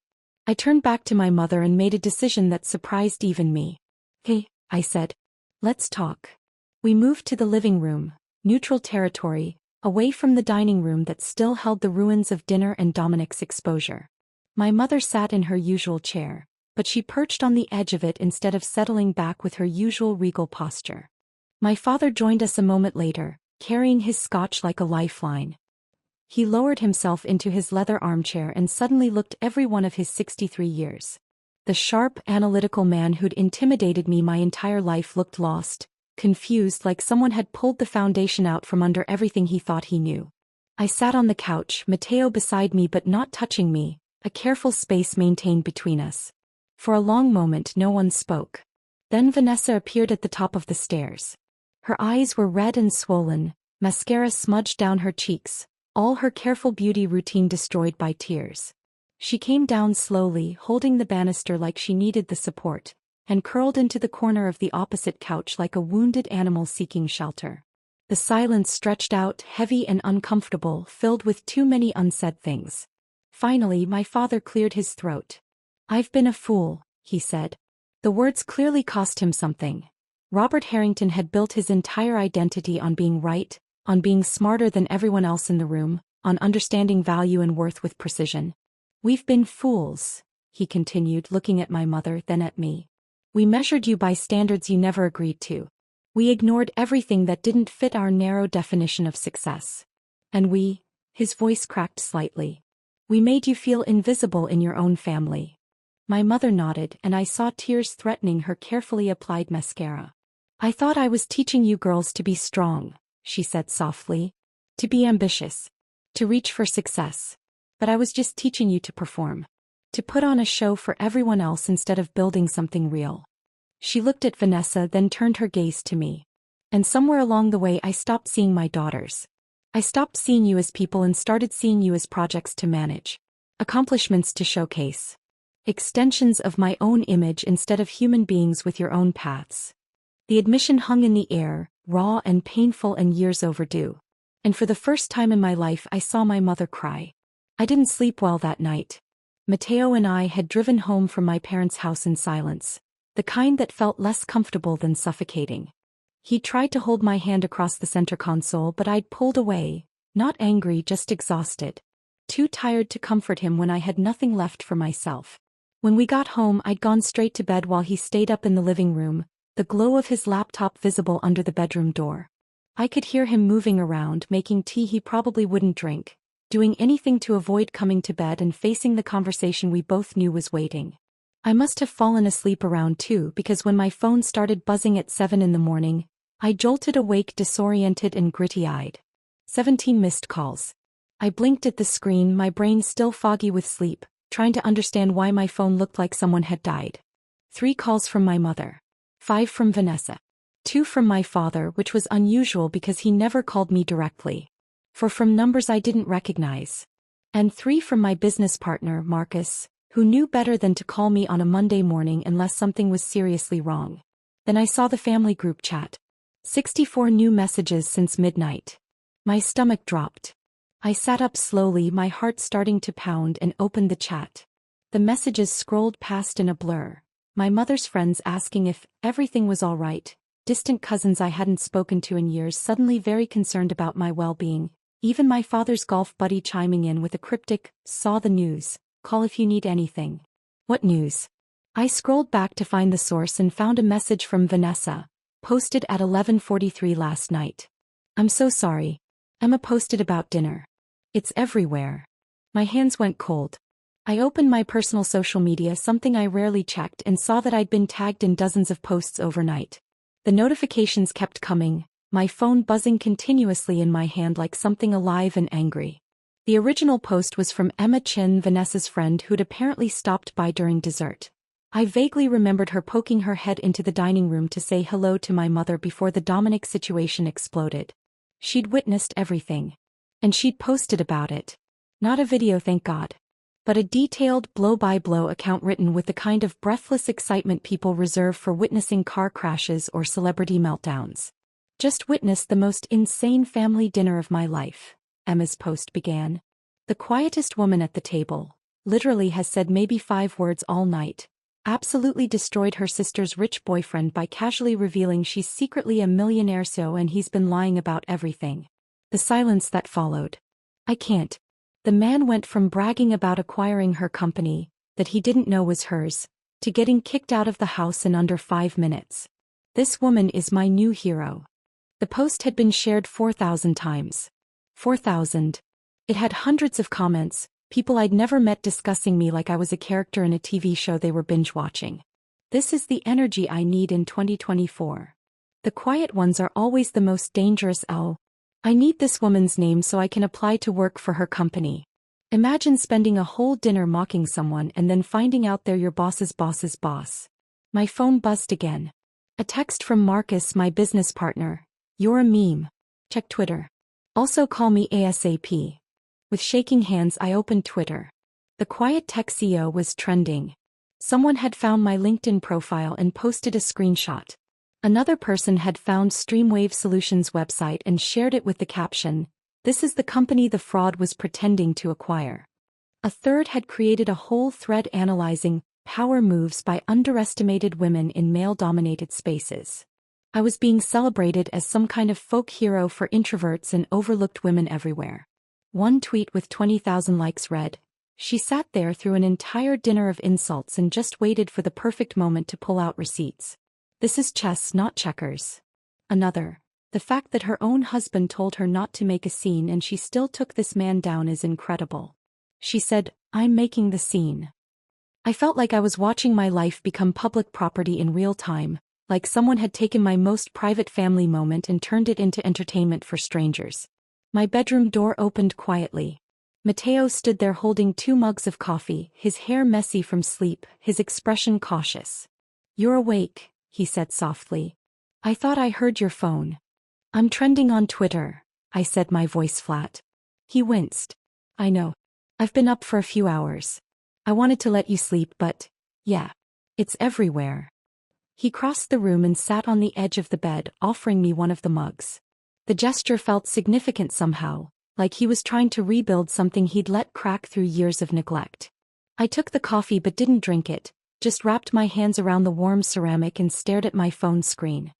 I turned back to my mother and made a decision that surprised even me. Hey, I said. Let's talk. We moved to the living room, neutral territory, away from the dining room that still held the ruins of dinner and Dominic's exposure. My mother sat in her usual chair, but she perched on the edge of it instead of settling back with her usual regal posture. My father joined us a moment later, carrying his scotch like a lifeline. He lowered himself into his leather armchair and suddenly looked every one of his 63 years. The sharp, analytical man who'd intimidated me my entire life looked lost, confused, like someone had pulled the foundation out from under everything he thought he knew. I sat on the couch, Matteo beside me but not touching me, a careful space maintained between us. For a long moment no one spoke. Then Vanessa appeared at the top of the stairs. Her eyes were red and swollen, mascara smudged down her cheeks, all her careful beauty routine destroyed by tears. She came down slowly, holding the banister like she needed the support, and curled into the corner of the opposite couch like a wounded animal seeking shelter. The silence stretched out, heavy and uncomfortable, filled with too many unsaid things. Finally, my father cleared his throat. I've been a fool, he said. The words clearly cost him something. Robert Harrington had built his entire identity on being right, on being smarter than everyone else in the room, on understanding value and worth with precision. We've been fools, he continued, looking at my mother, then at me. We measured you by standards you never agreed to. We ignored everything that didn't fit our narrow definition of success. And his voice cracked slightly. We made you feel invisible in your own family. My mother nodded, and I saw tears threatening her carefully applied mascara. I thought I was teaching you girls to be strong, she said softly. To be ambitious. To reach for success. But I was just teaching you to perform. To put on a show for everyone else instead of building something real. She looked at Vanessa, then turned her gaze to me. And somewhere along the way I stopped seeing my daughters. I stopped seeing you as people and started seeing you as projects to manage. Accomplishments to showcase. Extensions of my own image instead of human beings with your own paths. The admission hung in the air, raw and painful and years overdue. And for the first time in my life I saw my mother cry. I didn't sleep well that night. Matteo and I had driven home from my parents' house in silence, the kind that felt less comfortable than suffocating. He tried to hold my hand across the center console, but I'd pulled away, not angry, just exhausted. Too tired to comfort him when I had nothing left for myself. When we got home I'd gone straight to bed while he stayed up in the living room, the glow of his laptop visible under the bedroom door. I could hear him moving around, making tea he probably wouldn't drink, doing anything to avoid coming to bed and facing the conversation we both knew was waiting. I must have fallen asleep around 2 because when my phone started buzzing at 7 in the morning, I jolted awake, disoriented and gritty-eyed. 17 missed calls. I blinked at the screen, my brain still foggy with sleep, trying to understand why my phone looked like someone had died. 3 calls from my mother. 5 from Vanessa. 2 from my father, which was unusual because he never called me directly. 4 from numbers I didn't recognize. And 3 from my business partner, Marcus, who knew better than to call me on a Monday morning unless something was seriously wrong. Then I saw the family group chat. 64 new messages since midnight. My stomach dropped. I sat up slowly, my heart starting to pound, and opened the chat. The messages scrolled past in a blur. My mother's friends asking if everything was all right. Distant cousins I hadn't spoken to in years suddenly very concerned about my well-being. Even my father's golf buddy chiming in with a cryptic, "Saw the news. Call if you need anything." What news? I scrolled back to find the source and found a message from Vanessa, posted at 11:43 last night. "I'm so sorry. Emma posted about dinner. It's everywhere." My hands went cold. I opened my personal social media, something I rarely checked, and saw that I'd been tagged in dozens of posts overnight. The notifications kept coming, my phone buzzing continuously in my hand like something alive and angry. The original post was from Emma Chin, Vanessa's friend who'd apparently stopped by during dessert. I vaguely remembered her poking her head into the dining room to say hello to my mother before the Dominic situation exploded. She'd witnessed everything. And she'd posted about it. Not a video, thank God. But a detailed blow-by-blow account written with the kind of breathless excitement people reserve for witnessing car crashes or celebrity meltdowns. "Just witnessed the most insane family dinner of my life," Emma's post began. "The quietest woman at the table, literally has said maybe 5 words all night. Absolutely destroyed her sister's rich boyfriend by casually revealing she's secretly a millionaire and he's been lying about everything." The silence that followed. I can't. The man went from bragging about acquiring her company, that he didn't know was hers, to getting kicked out of the house in under 5 minutes. This woman is my new hero. The post had been shared 4,000 times. 4,000. It had hundreds of comments, people I'd never met discussing me like I was a character in a TV show they were binge-watching. This is the energy I need in 2024. The quiet ones are always the most dangerous. I need this woman's name so I can apply to work for her company. Imagine spending a whole dinner mocking someone and then finding out they're your boss's boss's boss. My phone buzzed again. A text from Marcus, my business partner. "You're a meme. Check Twitter. Also call me ASAP." With shaking hands I opened Twitter. The Quiet Tech CEO was trending. Someone had found my LinkedIn profile and posted a screenshot. Another person had found Streamwave Solutions' website and shared it with the caption, "This is the company the fraud was pretending to acquire." A third had created a whole thread analyzing power moves by underestimated women in male-dominated spaces. I was being celebrated as some kind of folk hero for introverts and overlooked women everywhere. One tweet with 20,000 likes read, "She sat there through an entire dinner of insults and just waited for the perfect moment to pull out receipts. This is chess, not checkers." Another, "The fact that her own husband told her not to make a scene and she still took this man down is incredible." She said, "I'm making the scene." I felt like I was watching my life become public property in real time, like someone had taken my most private family moment and turned it into entertainment for strangers. My bedroom door opened quietly. Matteo stood there holding 2 mugs of coffee, his hair messy from sleep, his expression cautious. "You're awake," he said softly. "I thought I heard your phone." "I'm trending on Twitter," I said, my voice flat. He winced. "I know. I've been up for a few hours. I wanted to let you sleep, but, yeah. It's everywhere." He crossed the room and sat on the edge of the bed, offering me one of the mugs. The gesture felt significant somehow, like he was trying to rebuild something he'd let crack through years of neglect. I took the coffee but didn't drink it, just wrapped my hands around the warm ceramic and stared at my phone screen.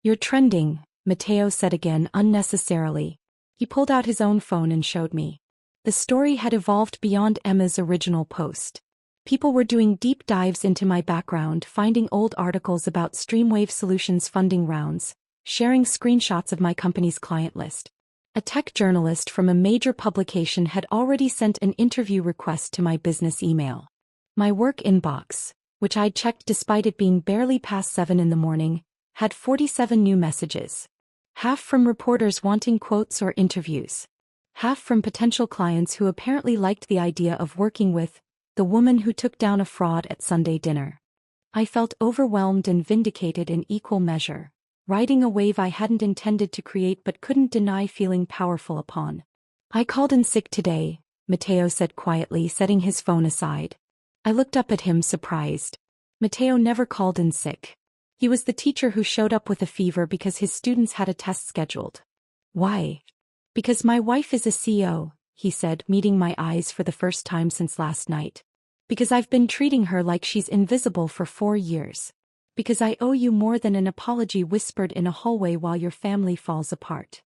"You're trending," Matteo said again unnecessarily. He pulled out his own phone and showed me. The story had evolved beyond Emma's original post. People were doing deep dives into my background, finding old articles about Streamwave Solutions funding rounds, sharing screenshots of my company's client list. A tech journalist from a major publication had already sent an interview request to my business email. My work inbox, which I'd checked despite it being barely past 7 in the morning, had 47 new messages. Half from reporters wanting quotes or interviews. Half from potential clients who apparently liked the idea of working with the woman who took down a fraud at Sunday dinner. I felt overwhelmed and vindicated in equal measure, riding a wave I hadn't intended to create but couldn't deny feeling powerful upon. I called in sick today, Matteo said quietly, setting his phone aside. I looked up at him surprised. Matteo never called in sick. He was the teacher who showed up with a fever because his students had a test scheduled. Why? Because my wife is a CEO, he said, meeting my eyes for the first time since last night. Because I've been treating her like she's invisible for 4 years. Because I owe you more than an apology whispered in a hallway while your family falls apart.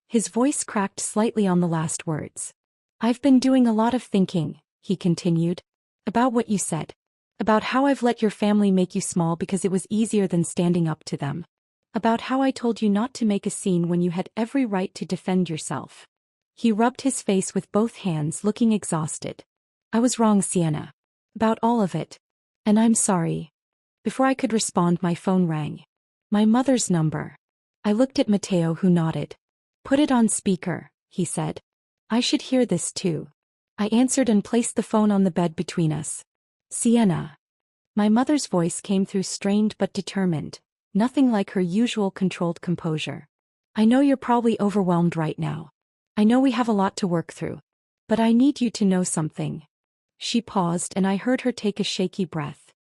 His voice cracked slightly on the last words. I've been doing a lot of thinking, he continued. About what you said. About how I've let your family make you small because it was easier than standing up to them. About how I told you not to make a scene when you had every right to defend yourself. He rubbed his face with both hands, looking exhausted. I was wrong, Sienna. About all of it. And I'm sorry. Before I could respond, my phone rang. My mother's number. I looked at Matteo, who nodded. Put it on speaker, he said. I should hear this too. I answered and placed the phone on the bed between us. Sienna. My mother's voice came through strained but determined, nothing like her usual controlled composure. I know you're probably overwhelmed right now. I know we have a lot to work through. But I need you to know something. She paused and I heard her take a shaky breath.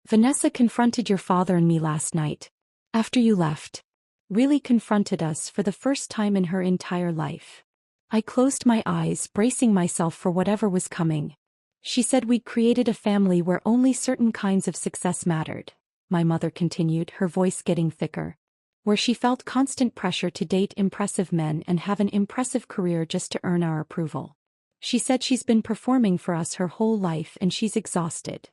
Vanessa confronted your father and me last night. After you left. Really confronted us for the first time in her entire life. I closed my eyes, bracing myself for whatever was coming. She said we'd created a family where only certain kinds of success mattered, my mother continued, her voice getting thicker. Where she felt constant pressure to date impressive men and have an impressive career just to earn our approval. She said she's been performing for us her whole life and she's exhausted.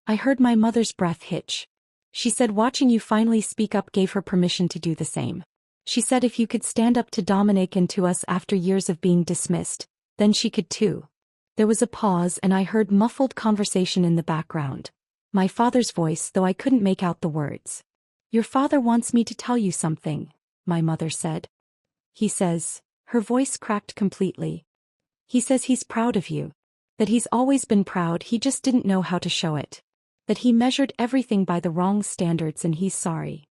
I heard my mother's breath hitch. She said watching you finally speak up gave her permission to do the same. She said if you could stand up to Dominic and to us after years of being dismissed, then she could too. There was a pause and I heard muffled conversation in the background. My father's voice, though I couldn't make out the words. Your father wants me to tell you something, my mother said. He says, her voice cracked completely. He says he's proud of you. That he's always been proud, he just didn't know how to show it. That he measured everything by the wrong standards and he's sorry.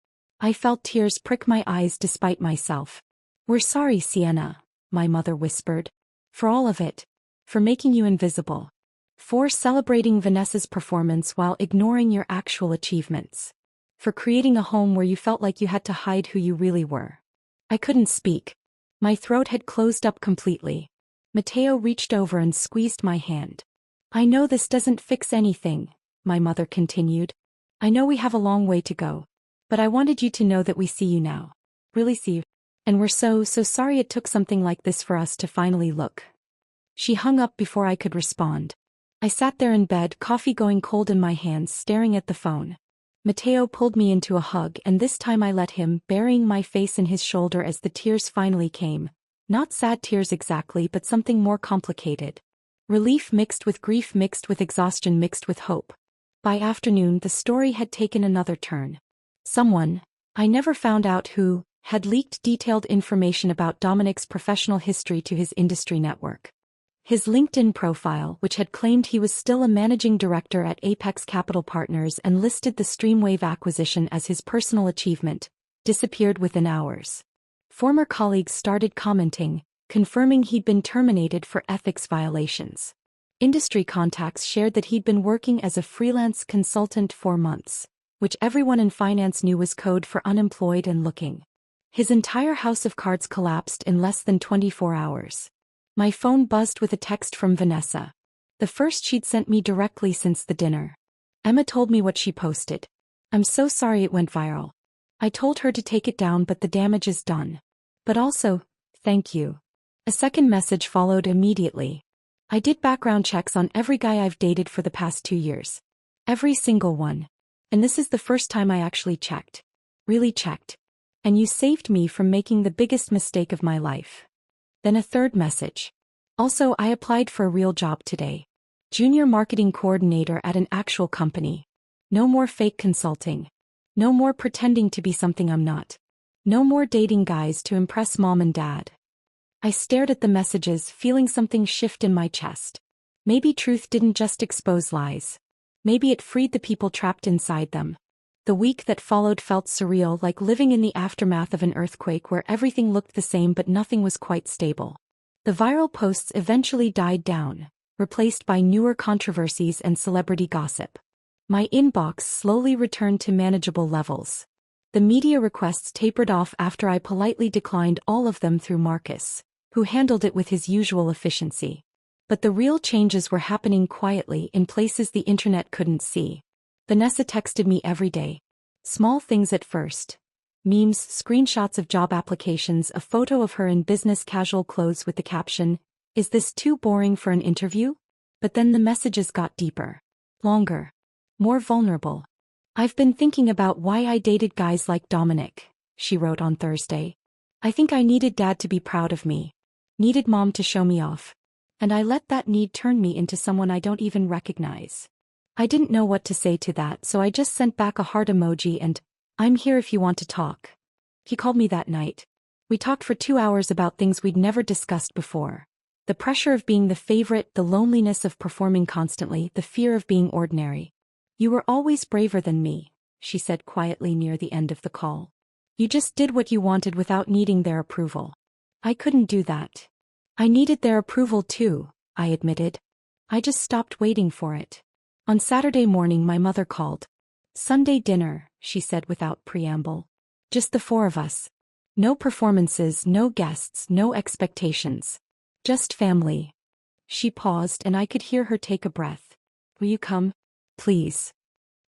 I felt tears prick my eyes despite myself. We're sorry, Sienna, my mother whispered. For all of it. For making you invisible. For celebrating Vanessa's performance while ignoring your actual achievements. For creating a home where you felt like you had to hide who you really were. I couldn't speak. My throat had closed up completely. Matteo reached over and squeezed my hand. I know this doesn't fix anything, my mother continued. I know we have a long way to go. But I wanted you to know that we see you now. Really see you. And we're so sorry it took something like this for us to finally look. She hung up before I could respond. I sat there in bed, coffee going cold in my hands, staring at the phone. Matteo pulled me into a hug and this time I let him, burying my face in his shoulder as the tears finally came. Not sad tears exactly, but something more complicated. Relief mixed with grief, mixed with exhaustion, mixed with hope. By afternoon the story had taken another turn. Someone, I never found out who, had leaked detailed information about Dominic's professional history to his industry network. His LinkedIn profile, which had claimed he was still a managing director at Apex Capital Partners and listed the Streamwave acquisition as his personal achievement, disappeared within hours. Former colleagues started commenting, confirming he'd been terminated for ethics violations. Industry contacts shared that he'd been working as a freelance consultant for months, which everyone in finance knew was code for unemployed and looking. His entire house of cards collapsed in less than 24 hours. My phone buzzed with a text from Vanessa. The first she'd sent me directly since the dinner. Emma told me what she posted. I'm so sorry it went viral. I told her to take it down, but the damage is done. But also, thank you. A second message followed immediately. I did background checks on every guy I've dated for the past 2 years. Every single one. And this is the first time I actually checked. Really checked. And you saved me from making the biggest mistake of my life. Then a third message. Also, I applied for a real job today. Junior marketing coordinator at an actual company. No more fake consulting. No more pretending to be something I'm not. No more dating guys to impress mom and dad. I stared at the messages, feeling something shift in my chest. Maybe truth didn't just expose lies. Maybe it freed the people trapped inside them. The week that followed felt surreal, like living in the aftermath of an earthquake where everything looked the same but nothing was quite stable. The viral posts eventually died down, replaced by newer controversies and celebrity gossip. My inbox slowly returned to manageable levels. The media requests tapered off after I politely declined all of them through Marcus, who handled it with his usual efficiency. But the real changes were happening quietly in places the internet couldn't see. Vanessa texted me every day. Small things at first. Memes, screenshots of job applications, a photo of her in business casual clothes with the caption, "Is this too boring for an interview?" But then the messages got deeper. Longer. More vulnerable. "I've been thinking about why I dated guys like Dominic," she wrote on Thursday. "I think I needed dad to be proud of me. Needed mom to show me off. And I let that need turn me into someone I don't even recognize. I didn't know what to say to that, so I just sent back a heart emoji and, 'I'm here if you want to talk.' He called me that night. We talked for 2 hours about things we'd never discussed before. The pressure of being the favorite, the loneliness of performing constantly, the fear of being ordinary. 'You were always braver than me,' she said quietly near the end of the call. 'You just did what you wanted without needing their approval. I couldn't do that. I needed their approval too,' I admitted. I just stopped waiting for it. On Saturday morning my mother called. 'Sunday dinner,' she said without preamble. 'Just the 4 of us. No performances, no guests, no expectations. Just family.' She paused and I could hear her take a breath. 'Will you come? Please?'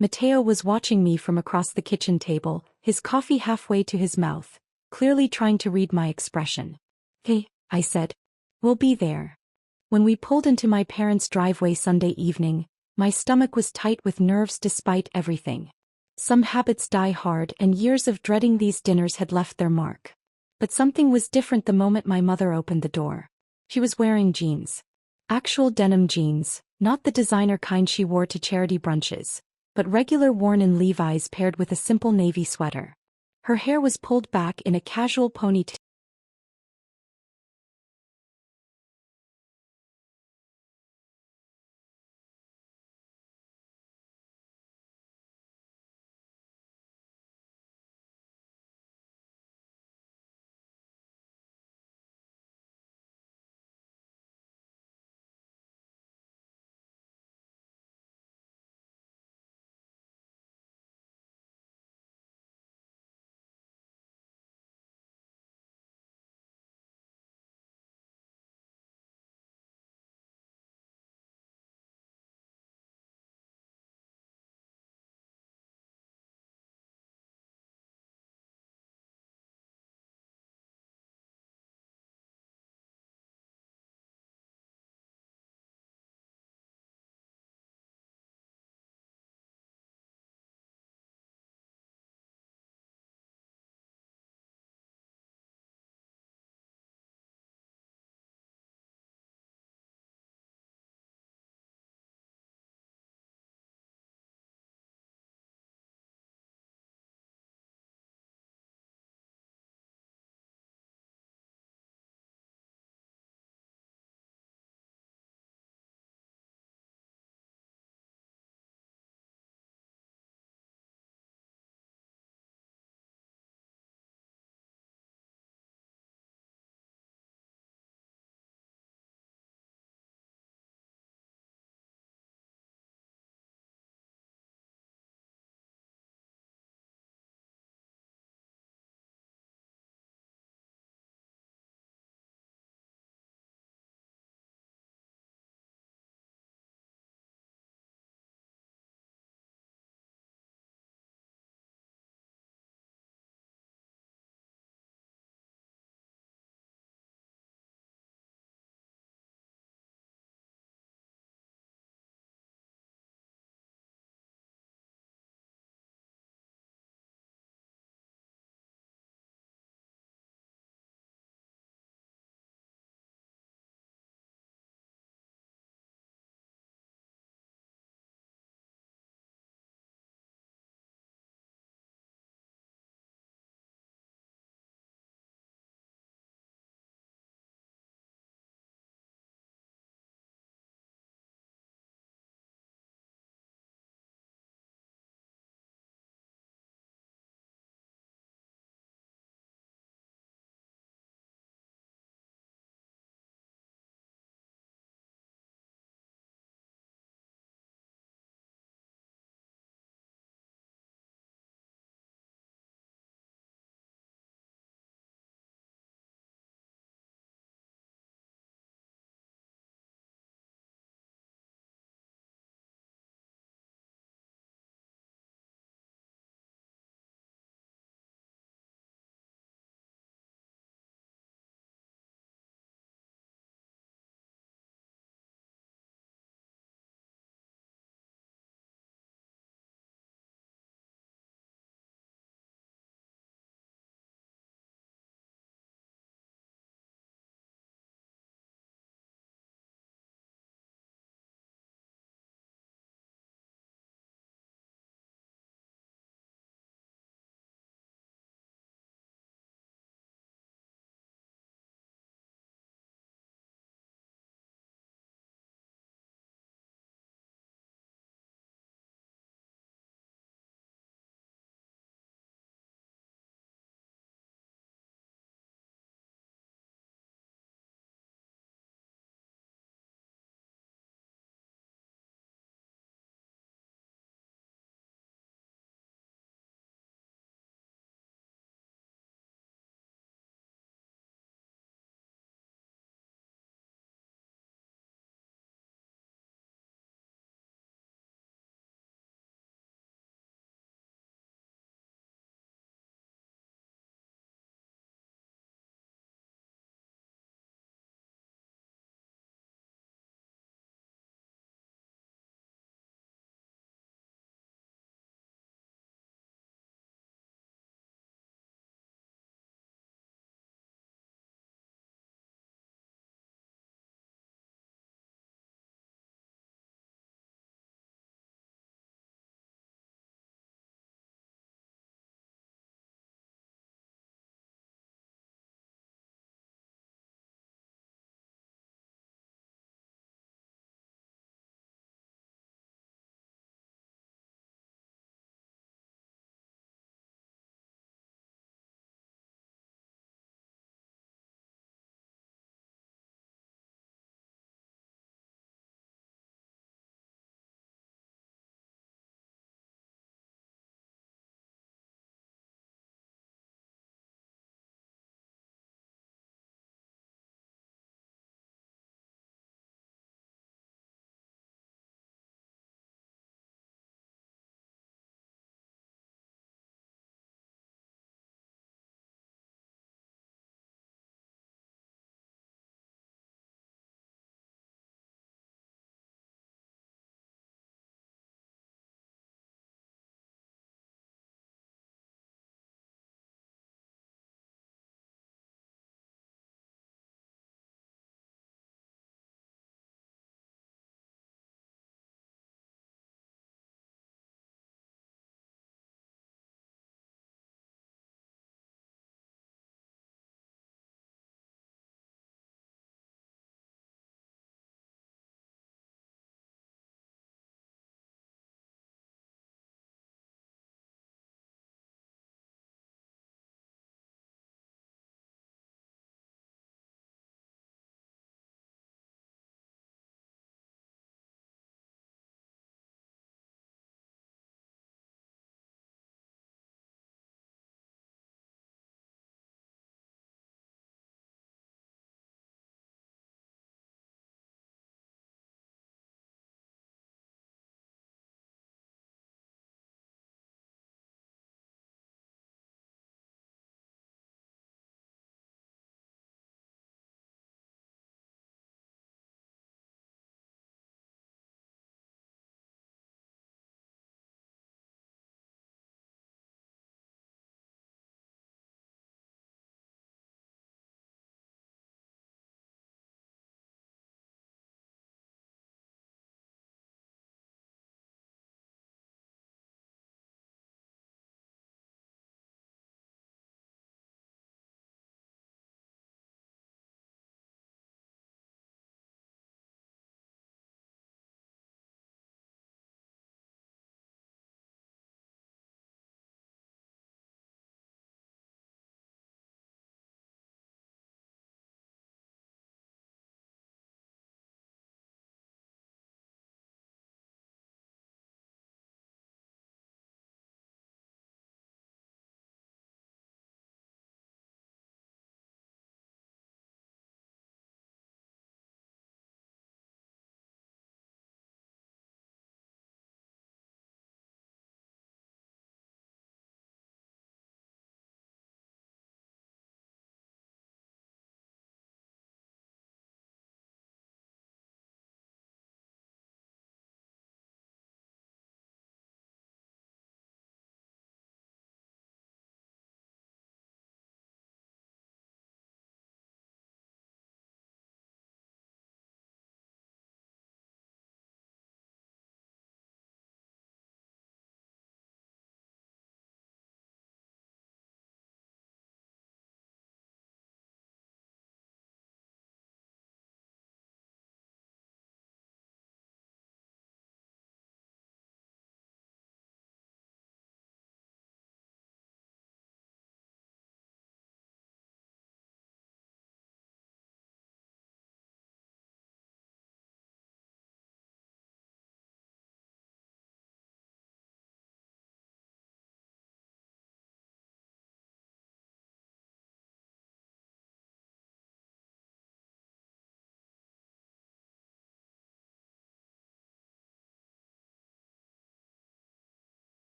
Mateo was watching me from across the kitchen table, his coffee halfway to his mouth, clearly trying to read my expression. 'Hey,' I said. 'We'll be there.' When we pulled into my parents' driveway Sunday evening, my stomach was tight with nerves despite everything. Some habits die hard and years of dreading these dinners had left their mark. But something was different the moment my mother opened the door. She was wearing jeans. Actual denim jeans, not the designer kind she wore to charity brunches, but regular worn in Levi's paired with a simple navy sweater. Her hair was pulled back in a casual ponytail.